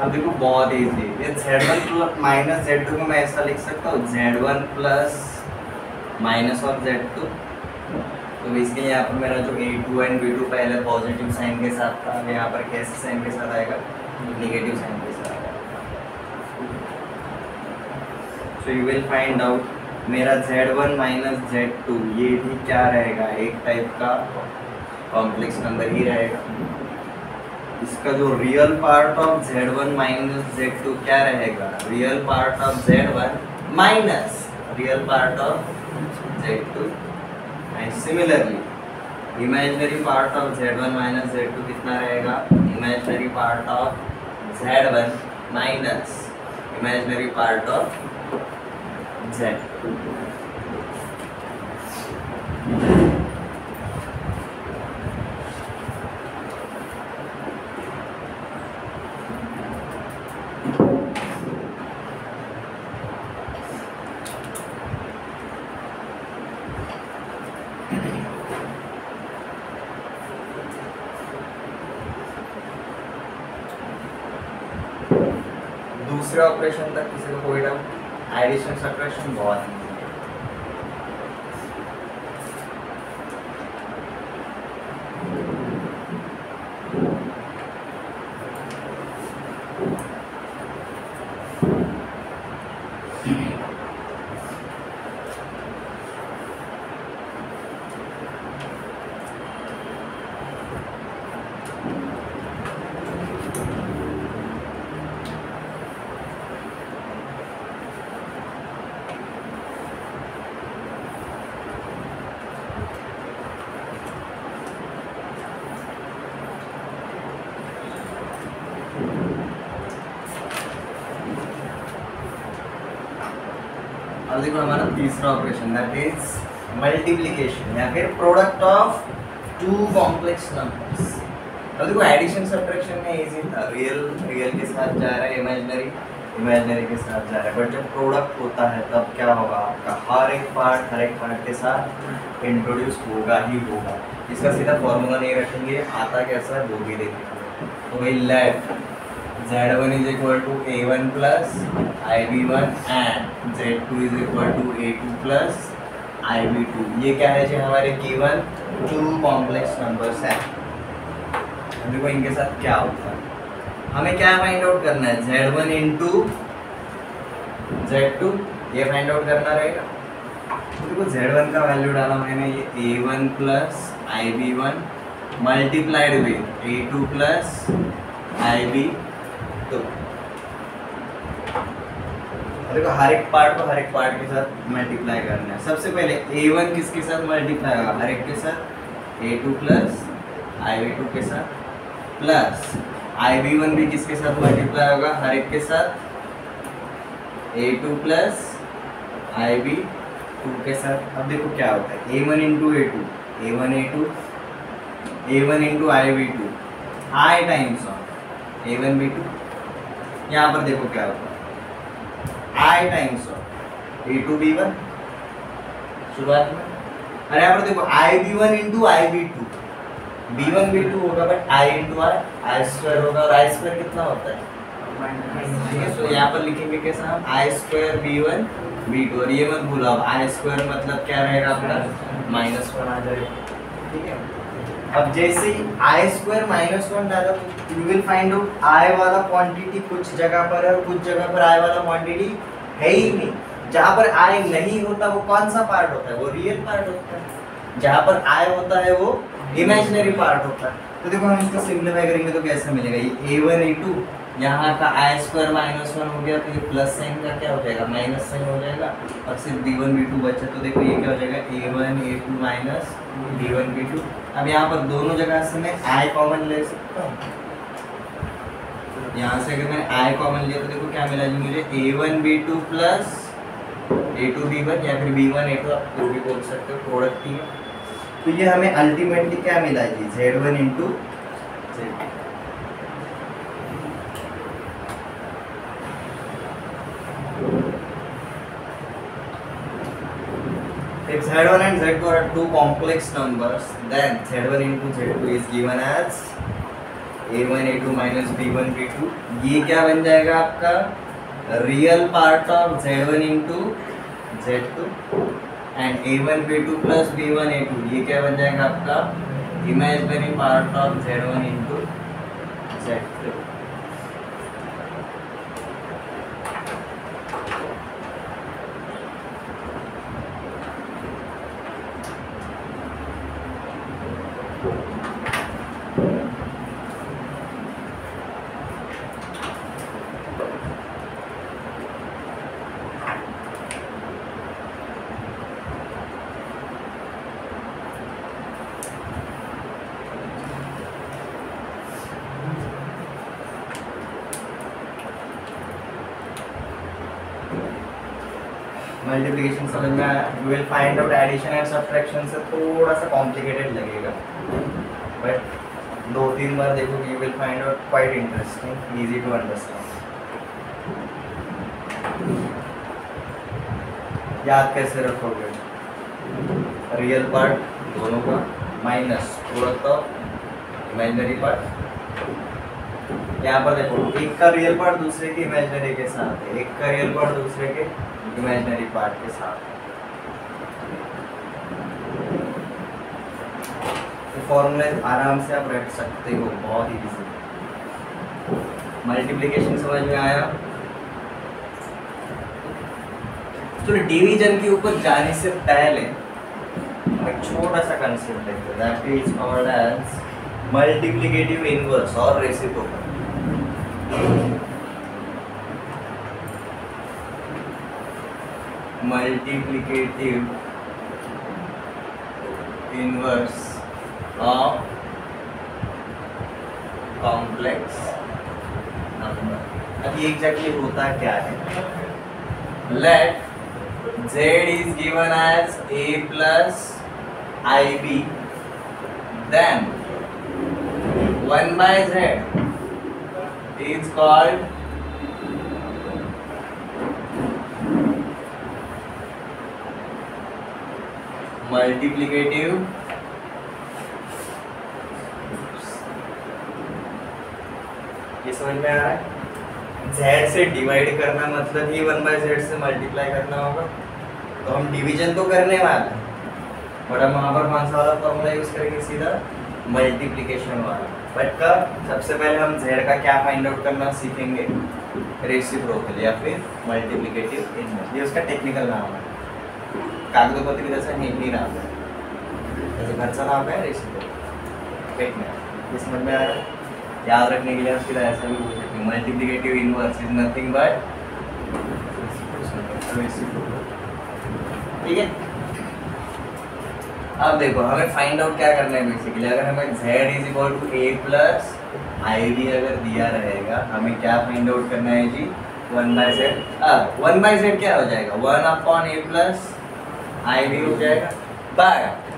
अब देखो बहुत easy, ये Z1 minus Z2 को मैं ऐसा लिख सकता हूँ Z1 plus minus of Z2। तो इसके यहाँ पर मेरा जो A2 एंड B2 पहले पॉजिटिव साइन के साथ था, अब यहाँ पर कैसे साइन के साथ आएगा? नेगेटिव साइन के साथ आएगा। सो यू विल फाइंड आउट मेरा Z1 माइनस Z2 ये भी क्या रहेगा? एक टाइप का कॉम्प्लेक्स नंबर ही रहेगा। इसका जो real part of Z1 minus Z2 क्या रहेगा? Real part of Z1 minus real part of Z2। And similarly imaginary part of Z1 minus Z2 कितना रहेगा? Imaginary part of Z1 minus imaginary part of Z2। दूसरे operation तक किसी को कोई doubt? Addition subtraction बहुत ही अब देखो हमारा तीसरा ऑपरेशन दैट इज मल्टीप्लिकेशन या फिर product of two complex numbers. अब देखो एडिशन सब्ट्रैक्शन में इजी था, रियल के साथ जा रहा है, इमेजिनरी के साथ जा रहा है। बट जब प्रोडक्ट होता है तब क्या होगा? आपका हर एक पार्ट के साथ इंट्रोड्यूस होगा ही होगा। इसका सीधा फॉर्मूला नहीं रखेंगे, आता कैसा है वो भी देखेंगे। तो वही late Z1 is equal to A1 plus IB1 and Z2 is equal to A2 plus IB2। ये क्या है जी? हमारे गिवन टू कॉम्प्लेक्स नंबर्स हैं। देखो इनके साथ क्या होता है, हमें क्या फाइंड आउट करना है? Z1 इंटू Z2 ये फाइंड आउट करना रहेगा। तो देखो Z1 का वैल्यू डाला मैंने, ये A1 plus IB1 multiplied with A2 plus IB2। देखो हर एक पार्ट को हर एक पार्ट के साथ मल्टीप्लाई करना है। सबसे पहले A1 किसके साथ मल्टीप्लाई होगा, हर एक के साथ A2 प्लस IB2 के साथ, प्लस IB1 भी किसके साथ मल्टीप्लाई होगा, हर एक के साथ A2 प्लस IB2 के साथ। अब देखो क्या होता है, A1 into A2, A1 A2, A1 into IB2, I times of A1 B2। यहाँ पर देखो क्या होता है, I times of A2 B1 शुरुआत में। अरे यहाँ पर देखो IB1 into IB2, B1 B2 होगा but I into I square होगा, और I स्क्वायर कितना होता है, ठीक है। तो यहाँ पर लिखेंगे कैसा हम, I स्क्वायर B1 B2, और ये मत भूलो अब I स्क्वायर मतलब क्या रहेगा आपका, -1 आ जाएगा, ठीक है। अब जैसे ही I स्क्वायर -1 डाला तो you will find out I वाला क्वांटिटी कुछ जगह पर है और कुछ जगह पर I वाला क्वांटिटी है ही नहीं। जहाँ पर I नहीं होता वो कौन सा पार्ट होता है, वो रियल पार्ट होता है। जहाँ पर I होता है वो इमेजिनरी पार्ट होता है। तो देखो हम इसको सिंप्लीफाई करेंगे तो कैसे मिलेगा, ये A1 A2 यहाँ का I स्क्वायर -1 हो गया, तो ये प्लस साइन का क्या हो जाएगा, माइनस साइन हो जाएगा, और सिर्फ B1 B2 बचा। तो देखो ये क्या हो जाएगा, A1 A2 minus B1 B2। अब यहाँ पर दोनों जगह से मैं I कॉमन ले सकता हूँ। यहाँ से अगर मैंने I कॉमन लिया तो देखो क्या मिला जी मुझे, A1 B2 plus A2 B1, या फिर B1 A2 आप कोई भी बोल सकते हो, प्रोडक्ट ही है। तो ये हमें अल्टीमेटली क्या मिला जी, Z1 into Z2। If Z1 and Z2 are two complex numbers, then Z1 into Z2 is given as A1 A2 minus B1 B2। ये क्या बन जाएगा आपका, real part of Z1 into Z2, and A1 B2 plus B1 A2 ये क्या बन जाएगा आपका, imaginary part of Z1 into Z2। Multiplication समझ में आया। You will find out addition and subtraction से थोड़ा सा कॉम्प्लिकेटेड लगेगा, बट 2-3 बार देखोगे you will find out quite interesting, easy to understand. याद कैसे रखोगे, रियल पार्ट दोनों का minus product of imaginary part. यहाँ पर देखो एक का रियल पार्ट दूसरे के इमेजिनरी के साथ है, एक का रियल पार्ट दूसरे के इमेजिनरी पार्ट के साथ। तो फॉर्मूले आराम से आप रख सकते हो, बहुत ही इजी। मल्टीप्लिकेशन समझ में आया। तो डिवीजन के ऊपर जाने से पहले एक छोटा सा कंसेप्ट है, that is called as multiplicative inverse or reciprocal. Multiplicative inverse of complex number. अब ये एग्जैक्टली होता क्या है, let z is given as a plus ib, then 1 by z is called multiplicative ये समझ में आ रहा है। z से डिवाइड करना मतलब ही 1 by z से मल्टीप्लाई करना होगा। तो हम डिवीजन तो करने वाले हैं, बट हम वहाँ पर कौन सा वाला फॉर्मूला यूज करेंगे, सीधा मल्टीप्लिकेशन वाला। बट कब, सबसे पहले हम z का क्या फाइंड आउट करना सीखेंगे, रेसिप्रोकल या फिर मल्टीप्लिकेटिव इनवर्स। ये उसका टेक्निकल नाम है, कागजों पर भी जैसा हिंदी नाम है, जैसे घर का नाम है रेसिप्रोकल। एस्पेक्ट में। ये समझ में आ रहा है? याद रखने के लिए आप सीधा ऐसा भी बोल सकते हैं, multiplicative inverse is nothing but, ठीक है। अब देखो हमें फाइंड आउट क्या करना है बेसिकली, अगर हमें z is equal to a plus i b अगर दिया रहेगा, हमें क्या फाइंड आउट करना है जी, 1/z। 1/z क्या हो जाएगा, 1/a प्लस आई बी हो जाएगा। बट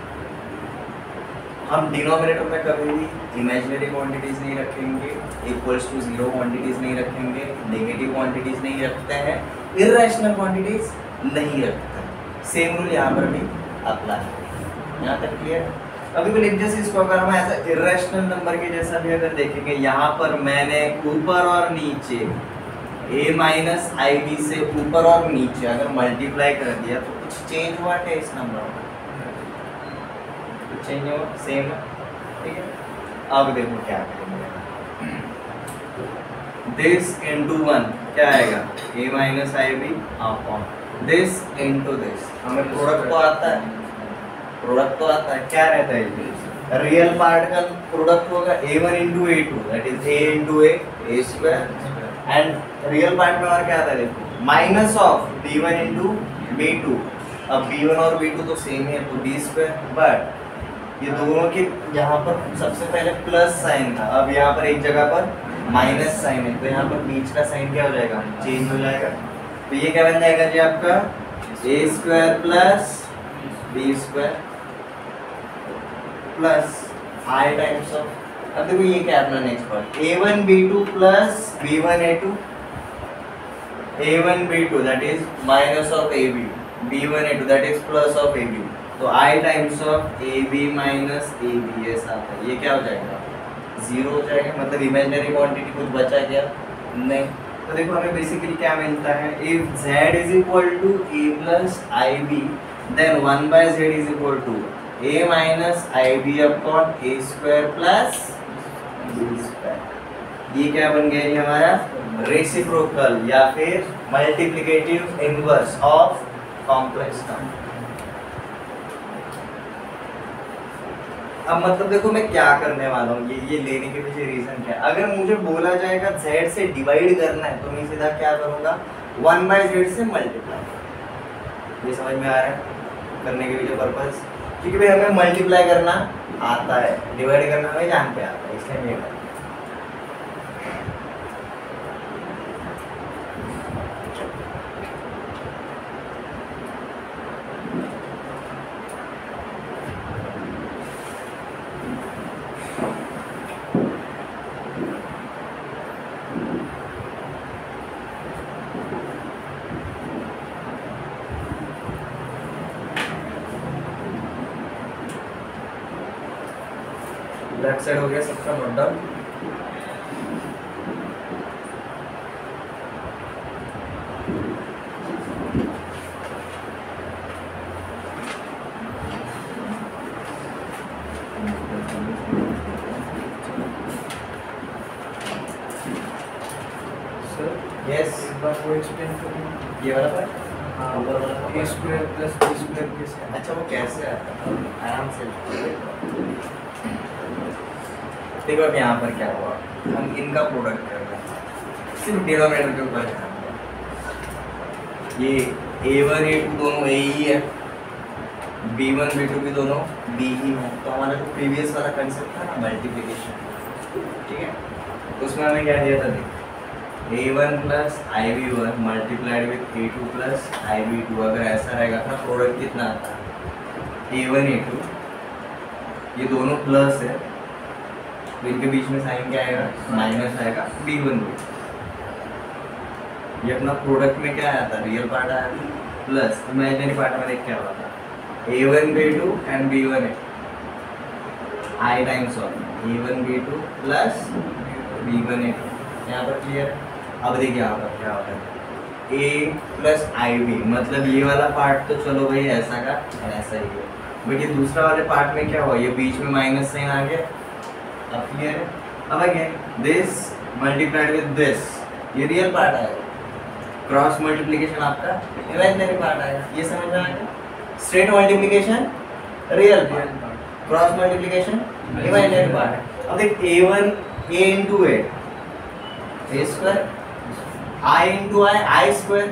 हम डिनोमिनेटर में कभी भी इमेजिनरी क्वांटिटीज नहीं रखेंगे, इक्वल्स टू 0 क्वांटिटीज नहीं रखेंगे, नेगेटिव क्वांटिटीज नहीं रखते हैं, इर्रेशनल क्वांटिटीज नहीं रखते हैं। सेम रूल यहाँ पर भी अप्लाई है। यहाँ तक क्लियर? अभी को लिख जैसे इसको अगर हम ऐसा इर्रेशनल नंबर के जैसा भी अगर देखेंगे, यहाँ पर मैंने ऊपर और नीचे a माइनस आई बी से ऊपर और नीचे अगर मल्टीप्लाई कर दिया तो कुछ चेंज हुआ क्या इस नंबर में? कुछ चेंज हुआ? सेम है, ठीक है। अब देखो क्या करेंगे, दिस इनटू 1 क्या आएगा, a minus i b upon this into this. हमें प्रोडक्ट तो आता है, प्रोडक्ट तो आता है, क्या रहता है ये रियल पार्ट का प्रोडक्ट होगा a1 into a2 that is a into a square, and real part में और क्या आता है देखो, minus of b1 into b2। अब b1 और b2 तो सेम है तो b स्क्वायर, बट ये दोनों के यहाँ पर सबसे पहले प्लस साइन था, अब यहाँ पर एक जगह पर माइनस साइन है, तो यहाँ पर बीच का साइन क्या हो जाएगा, चेंज हो जाएगा। तो ये क्या बन जाएगा जी आपका a square plus b square plus I times of, अब देखो ये क्या अपना next part, a1 b2 plus b1 a2, a1 b2 that is minus of ab, b1 a2 that is plus of ab, तो i times of ab minus ab ऐसा आता है। ये क्या हो जाएगा, 0 हो जाएगा, मतलब इमेजिनरी क्वांटिटी कुछ बचा क्या, नहीं। तो देखो हमें बेसिकली क्या मिलता है, if z is equal to a plus i b then 1/z is equal to a minus i b upon a square plus b square. ये क्या बन गया ये हमारा रेसिप्रोकल या फिर multiplicative inverse of complex number. अब मतलब देखो मैं क्या करने वाला हूँ, ये लेने के पीछे रीजन क्या है, अगर मुझे बोला जाएगा z से डिवाइड करना है तो मैं सीधा क्या करूँगा, 1/z से मल्टीप्लाई। ये समझ में आ रहा है करने के पीछे पर्पस, क्योंकि भाई हमें मल्टीप्लाई करना आता है, डिवाइड करना हमें जानते आता है, इसलिए ये करना। लेफ्ट साइड हो गया सबका नोट डाउन। यस वो एक्सप्लेन करें, ये वाला पर a square plus b square कैसे? अच्छा वो कैसे आता है, आराम से देखो। अब यहाँ पर क्या हुआ, हम इनका प्रोडक्ट कर रहे हैं, सिर्फ डिनोमिनेटर के ऊपर ध्यान दें। ये a1 a2 दोनों a ही है, b1 b2 भी दोनों b ही है, तो हमारा जो प्रीवियस वाला कंसेप्ट था ना मल्टीप्लिकेशन, ठीक है, उसमें हमें क्या दिया था, देख a1 plus ib1 multiplied with a2 plus ib2। अगर ऐसा रहेगा था प्रोडक्ट कितना आता है, a1 a2, ये दोनों प्लस है तो इनके बीच में साइन क्या आएगा, माइनस आएगा, b1 b2। ये अपना प्रोडक्ट में क्या आया था, रियल पार्ट आया था, प्लस इमेजिनरी पार्ट में देख क्या हुआ था, a1 b2 and b1 a2, I times of a1 b2 plus b1 a2। यहाँ पर क्लियर है? अब देखिए यहाँ पर क्या होता है, a प्लस आई बी, मतलब ये वाला पार्ट तो चलो भाई ऐसा का ऐसा ही है, बट ये दूसरा वाले पार्ट में क्या हुआ, ये बीच में माइनस साइन आ गया। अब क्लियर है? अब again this multiplied with this, ये रियल पार्ट आएगा, क्रॉस मल्टीप्लिकेशन आपका इमेजिनरी पार्ट आएगा। ये समझ में आएगा, straight multiplication real part, cross multiplication imaginary part है। अब देख a1 a into a square, I into I square,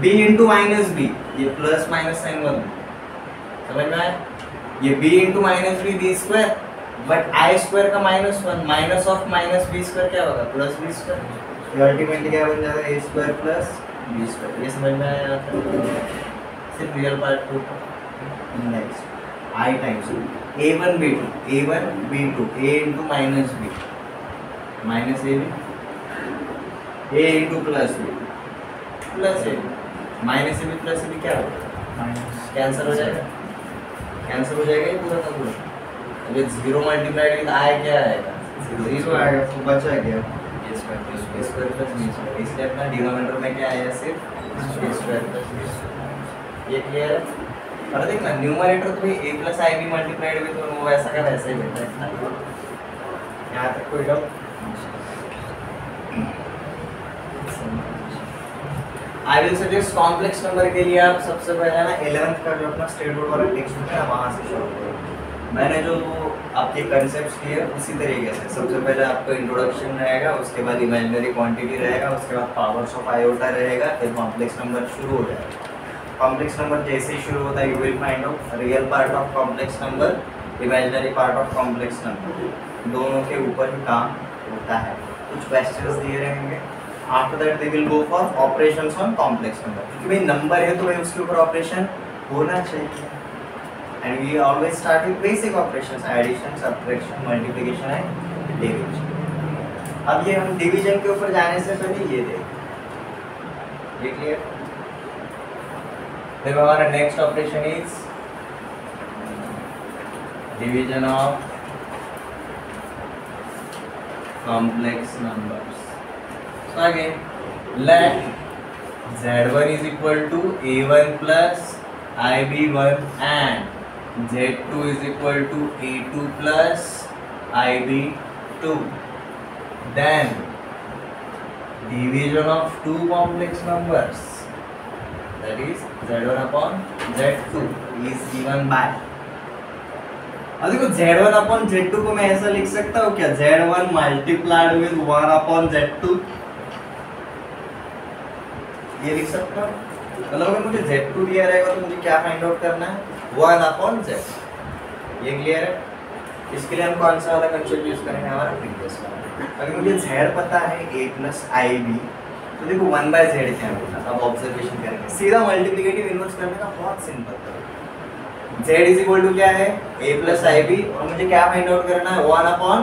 b into minus b, ये प्लस माइनस साइन बन समझ में आया, ये b into minus b b square, but I square का -1 minus of minus b square क्या होगा प्लस b square, ये अल्टीमेटली क्या बन जाएगा a square plus b square। ये समझ में आया सिर्फ रियल पार्ट को। Next I times a1 b2 a into minus b minus ab a into plus b plus ab minus ab plus ab क्या होगा कैंसिल हो जाएगा, कैंसिल हो जाएगा ये पूरा का पूरा। अब ये 0 मल्टीप्लाइड विद i क्या आएगा 0 आएगा, तो बचा क्या a square plus b square plus b square, इसलिए अपना डिनोमिनेटर में क्या आया सिर्फ a square plus b square. ये क्लियर है। और देखना न्यूमरेटर तो a प्लस i भी मल्टीप्लाइड विद वो वैसा का वैसा ही बेटा है, यहाँ तक कोई doubt. I will suggest complex number के लिए आप सबसे पहले ना 11th का जो अपना स्टेट बोर्ड वाला टेक्स्ट बुक है वहाँ से शुरू करो। मैंने जो आपके कंसेप्ट्स किए उसी तरीके से सबसे पहले आपको इंट्रोडक्शन रहेगा, उसके बाद इमेजिनरी क्वांटिटी रहेगा, उसके बाद पावर्स ऑफ आयोटा रहेगा, फिर कॉम्प्लेक्स नंबर शुरू हो जाएगा। कॉम्प्लेक्स नंबर जैसे ही शुरू होता है you will find out real part of complex number, imaginary part of complex number, दोनों के ऊपर ही काम होता है। कुछ क्वेश्चंस दिए रहेंगे, after that they will go for operations on complex number, क्योंकि भाई नंबर है तो भाई उसके ऊपर ऑपरेशन होना चाहिए। And we always start with basic operations, addition, subtraction, multiplication and division. अब ये हम डिवीजन के ऊपर जाने से पहले ये देखें, ये क्लियर। फिर हमारा next operation is division of complex numbers. So again, let z1 is equal to a1 plus ib1 and z2 is equal to a2 plus ib2. Then division of two complex numbers, that is z1 upon z2 is given by, अब देखो z1 upon z2 को मैं ऐसा लिख सकता हूँ क्या, z1 multiplied with 1 upon z2, ये लिख सकता हूँ। मतलब अगर मुझे z2 दिया रहेगा तो मुझे क्या फाइंड आउट करना है 1 अपॉन z। ये क्लियर है। इसके लिए हम कौन सा वाला कंसेप्ट यूज करेंगे, हमारा प्रीवियस वाला। अगर मुझे z पता है a प्लस ib, तो देखो 1/z क्या होगा, अब ऑब्जर्वेशन करेंगे, सीधा मल्टीप्लिकेटिव इनवर्स करने का बहुत सिंपल है। z इज इक्वल टू क्या है a प्लस ib, और मुझे क्या फाइंड आउट करना है 1 अपॉन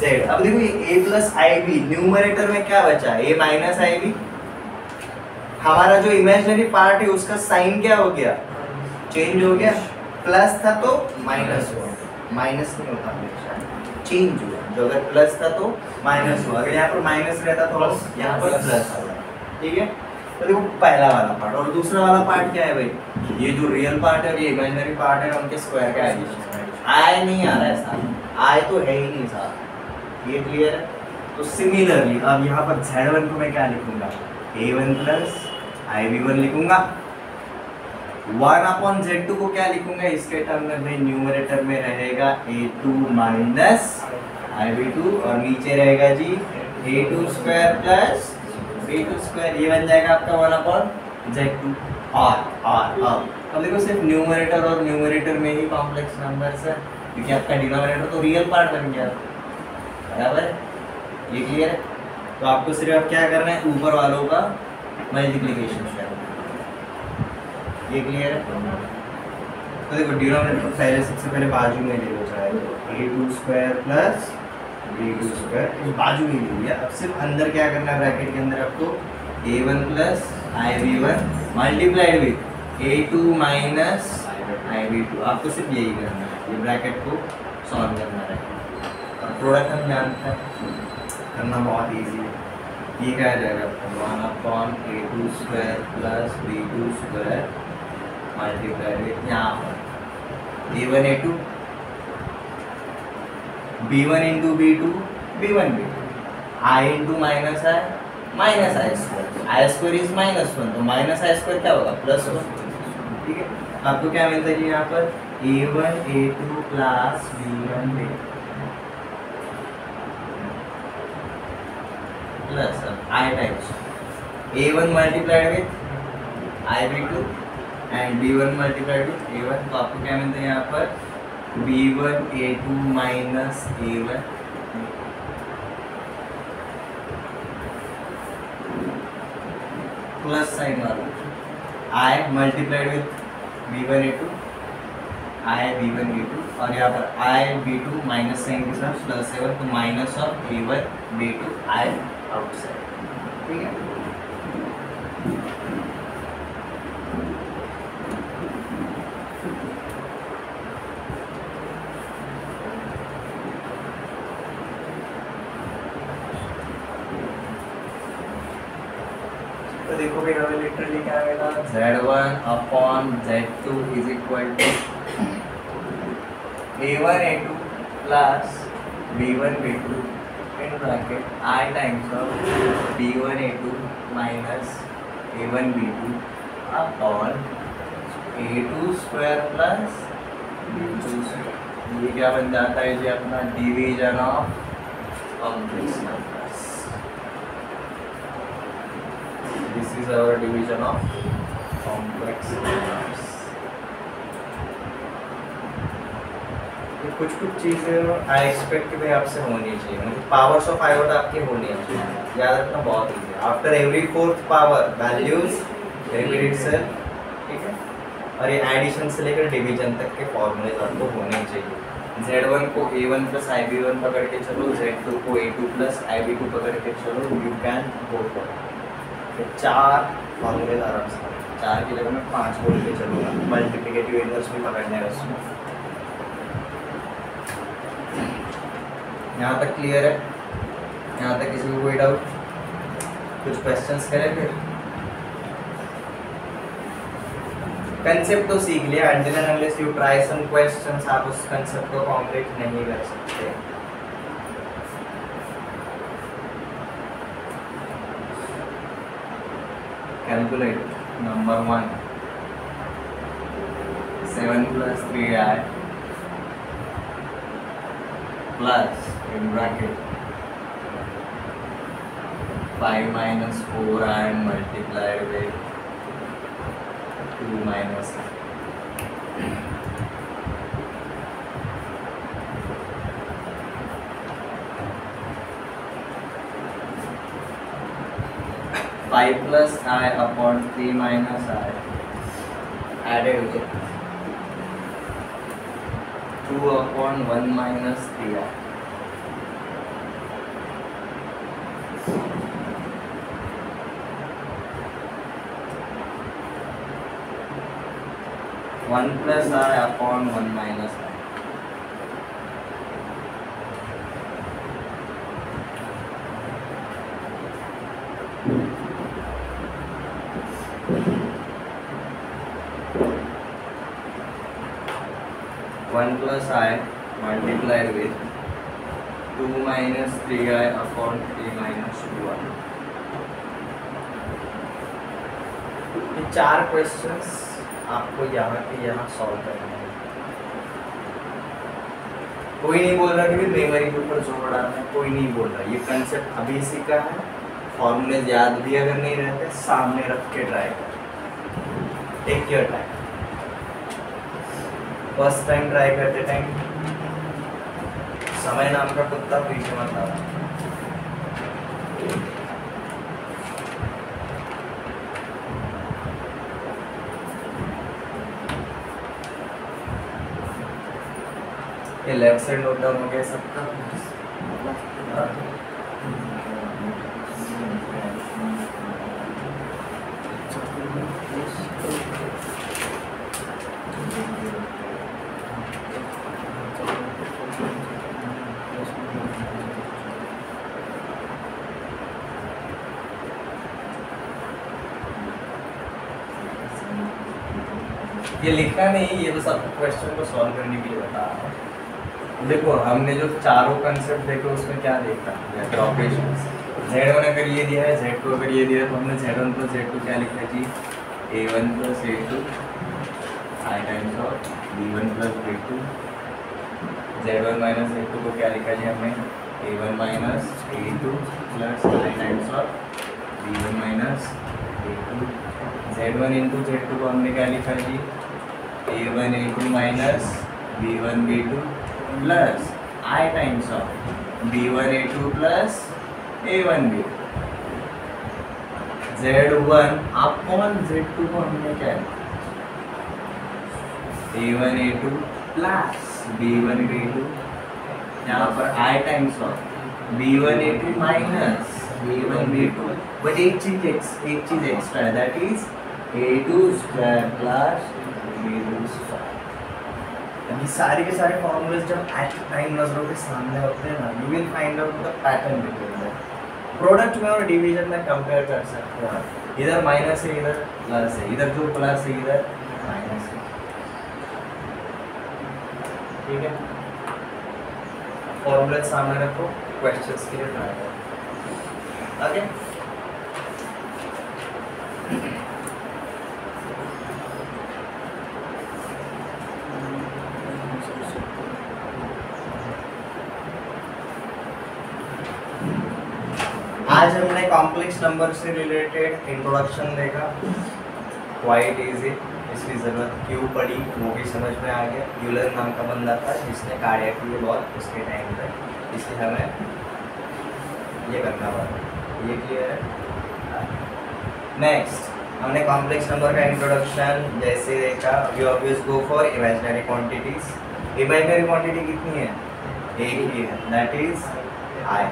z। अब देखो ये a प्लस ib न्यूमरेटर में क्या बचा a माइनस ib, हमारा जो इमेजिनरी पार्ट है उसका साइन क्या हो गया चेंज हो गया, प्लस था तो माइनस हुआ, माइनस नहीं होता हमेशा चेंज हुआ, जो अगर प्लस था तो माइनस हुआ, अगर यहाँ पर माइनस रहता तो यहाँ पर प्लस होगा। ठीक है, तो देखो पहला वाला पार्ट। और दूसरा वाला पार्ट क्या है भाई, ये जो रियल पार्ट है और ये इमेजिनरी पार्ट है उनके स्क्वायर का एडिशन, आई नहीं आ रहा है साथ, आई तो है ही नहीं साथ। ये क्लियर है। तो सिमिलरली अब यहाँ पर z1 को मैं क्या लिखूंगा a1 प्लस ib1 लिखूंगा, 1 अपॉन z2 को क्या लिखूंगा इसके टर्म में भाई, न्यूमरेटर में रहेगा a2 माइनस ib2 और नीचे रहेगा जी a2 square plus b2 square, ये बन जाएगा आपका 1 अपॉन z2। और अब देखो सिर्फ न्यूमरेटर और न्यूमरेटर में ही कॉम्प्लेक्स नंबर्स है, क्योंकि आपका डिनोमिनेटर तो रियल पार्ट बन गया, बराबर। ये क्लियर है। तो आपको सिर्फ अब क्या करना है, ऊपर वालों का मल्टीप्लिकेशन करना है। ये क्लियर है। तो देखो डिनोमिनेटर पहले सबसे पहले बाजू में ले लो, चाहे a2 square plus b2 square, बाजू में ले लिया। अब सिर्फ अंदर क्या करना है, ब्रैकेट के अंदर आपको a1 plus ib1 multiplied with a2 minus ib2, आपको सिर्फ यही करना है, ये ब्रैकेट को सॉल्व करना है। और प्रोडक्ट हम जानते हैं करना बहुत इजी है। ये क्या आ जाएगा 1 upon a2 square plus b2 square multiplied with यहाँ पर a1 a2 b1 into b2 b1 b2 i into minus I square is -1, तो माइनस आई स्क्वायर क्या होगा +1। ठीक है, आपको क्या मिलता है कि यहाँ पर A1 A2 plus B1 B plus I times A1 multiplied with IB2 and B1 multiplied with A1, तो आपको क्या मिलता है यहाँ पर B1 A2 minus A1 plus sign वाला I multiplied with B1 A2 I B1 B2 और यहाँ पर I B2 माइनस साइन के साथ प्लस A1, तो minus of A1 B2 I outside, ठीक है। तो देखो भाई हमें लिटरली क्या मिला, Z1 upon Z2 is equal to A1 A2 plus B1 B2 in bracket I times of B1 A2 minus A1 B2 upon A2 square plus B2 square. ये क्या बन जाता है जी अपना division of complex numbers. This is our division of complex numbers। कुछ चीज़ें I expect कि भाई आपसे होनी चाहिए, मतलब पावर्स ऑफ आयोटा आपके होनी चाहिए, याद रखना बहुत ईजी है। After every fourth power values repeat itself, ठीक है। और ये एडिशन से लेकर डिवीजन तक के फॉर्मूले आपको होने चाहिए। Z1 को A1 प्लस IB1 पकड़ के चलो, Z2 को A2 प्लस IB2 पकड़ के चलो, यू कैन गो फॉर तो 4 फॉर्मूले आराम से, 4 की जगह में 5 बोल के चलूँगा। मल्टीप्लिकेटिव इनवर्स भी पकड़ने है उसमें। यहाँ तक क्लियर है? यहाँ तक किसी को कोई डाउट? कुछ क्वेश्चंस करें फिर? कंसेप्ट तो सीख लिया, until and unless you try some questions आप उस कंसेप्ट को कॉम्प्लीट नहीं कर सकते। Calculate number 1 7 plus 3i plus in bracket 5 minus 4i multiplied with 2 minus i। 5 plus I upon 3 minus I added with 2 upon 1 minus 3I। One plus I upon 1 minus I। One plus I multiplied with 2 minus 3I upon 3 minus 2I। ये 4 questions आपको यहाँ के यहाँ solve करना है। कोई नहीं बोल रहा कि भी मेमोरी के ऊपर जोर डालना है, कोई नहीं बोल रहा। ये कंसेप्ट अभी सीखा है, फॉर्मूले याद भी अगर नहीं रहते सामने रख के ट्राई कर, take your time. First time try करते टाइम समय नाम का कुत्ता पीछे मत आना। ये लेफ्ट साइड नोट डाउन हो गया सबका। ये लिखा नहीं, ये बस आपको क्वेश्चन को सॉल्व करने के लिए बता रहा हूँ। देखो हमने जो चारों कंसेप्ट देखे उसमें क्या देखा, ऑपरेशन Z1 अगर ये दिया है, Z2 अगर ये दिया है, तो हमने Z1 प्लस Z2 क्या लिखा है जी, A1 plus A2 I times of B1 plus B2, Z1 minus Z2 को क्या लिखा जी हमने A1 minus A2 plus I times of B1 minus A2, Z1 into Z2 को हमने क्या लिखा जी A1 A2 minus B1 B2 plus I times of B1 A2 plus A1 B2, Z1 upon Z2 को हमने क्या A1 A2 plus B1 B2, यहाँ पर I times of B1 A2 minus B1 B2, but एक चीज extra है, that is A2 square plus B2 square. अभी सारे के सारे फॉर्मूलेस जब एट टाइम नजरों के सामने होते हैं ना, you will find out the pattern between that. Product में और डिवीजन में कंपेयर कर सकते हो, इधर माइनस है इधर प्लस है, इधर जो प्लस है इधर माइनस है, ठीक है। फॉर्मूला सामने रखो, क्वेश्चंस के लिए ट्राई करो। ओके, आज हमने कॉम्प्लेक्स नंबर से रिलेटेड इंट्रोडक्शन देखा, क्वाइट इजी, इसकी ज़रूरत क्यों पड़ी वो भी समझ में आ गया। यूलर नाम का बंदा था जिसने कार्डियक की बॉल उसके टाइम पे, इसलिए हमें ये करना पड़ा, ये क्लियर है। नेक्स्ट हमने कॉम्प्लेक्स नंबर का इंट्रोडक्शन जैसे देखा, we always go for imaginary quantities. Imaginary quantity कितनी है, एक ही है, that is i.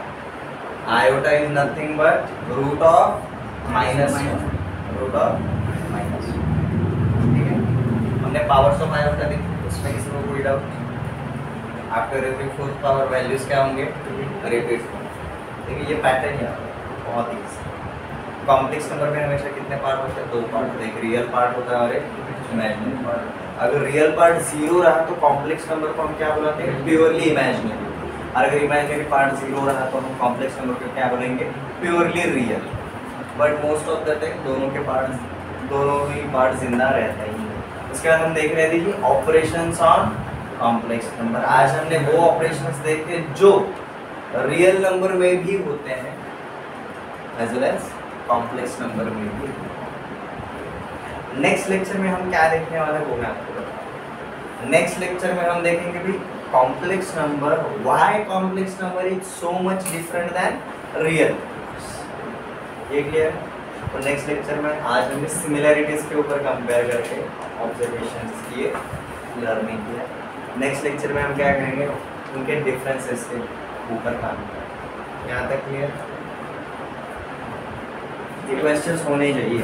Iota is nothing but root of minus, root of minus, ठीक है। हमने पावर्स ऑफ आयोटा देखी, उसमें किसी को कोई doubt? After every fourth power values क्या होंगे, रिपीट। देखिए ये पैटर्न है बहुत ईजी। कॉम्प्लेक्स नंबर में हमेशा कितने पार्ट होते हैं, दो पार्ट होते हैं, एक रियल पार्ट होता है और एक इमेजिनरी पार्ट। अगर रियल पार्ट जीरो रहा तो कॉम्प्लेक्स नंबर को हम क्या बुलाते हैं, प्योरली इमेजिनरी। और अगर इमेजिनरी पार्ट जीरो रहा तो हम कॉम्प्लेक्स नंबर को क्या बोलेंगे, purely real. But most of the time दोनों ही पार्ट जिंदा रहता ही है। उसके बाद हम देख रहे थे कि ऑपरेशंस ऑन कॉम्प्लेक्स नंबर। आज हमने वो ऑपरेशंस देखे जो रियल नंबर में भी होते हैं as well as complex number में भी। नेक्स्ट लेक्चर में हम क्या देखने वाले हैं वो मैं आपको बताऊँ। नेक्स्ट लेक्चर में हम देखेंगे भी complex number, why complex number is so much different than real, ये क्लियर। तो नेक्स्ट लेक्चर में आज हमने सिमिलैरिटीज के ऊपर कंपेयर करके ऑब्जर्वेशंस किए, लर्निंग किया। नेक्स्ट लेक्चर में हम क्या करेंगे, उनके डिफरेंसेस के ऊपर काम करेंगे। यहाँ तक क्लियर? ये क्वेश्चंस होने चाहिए।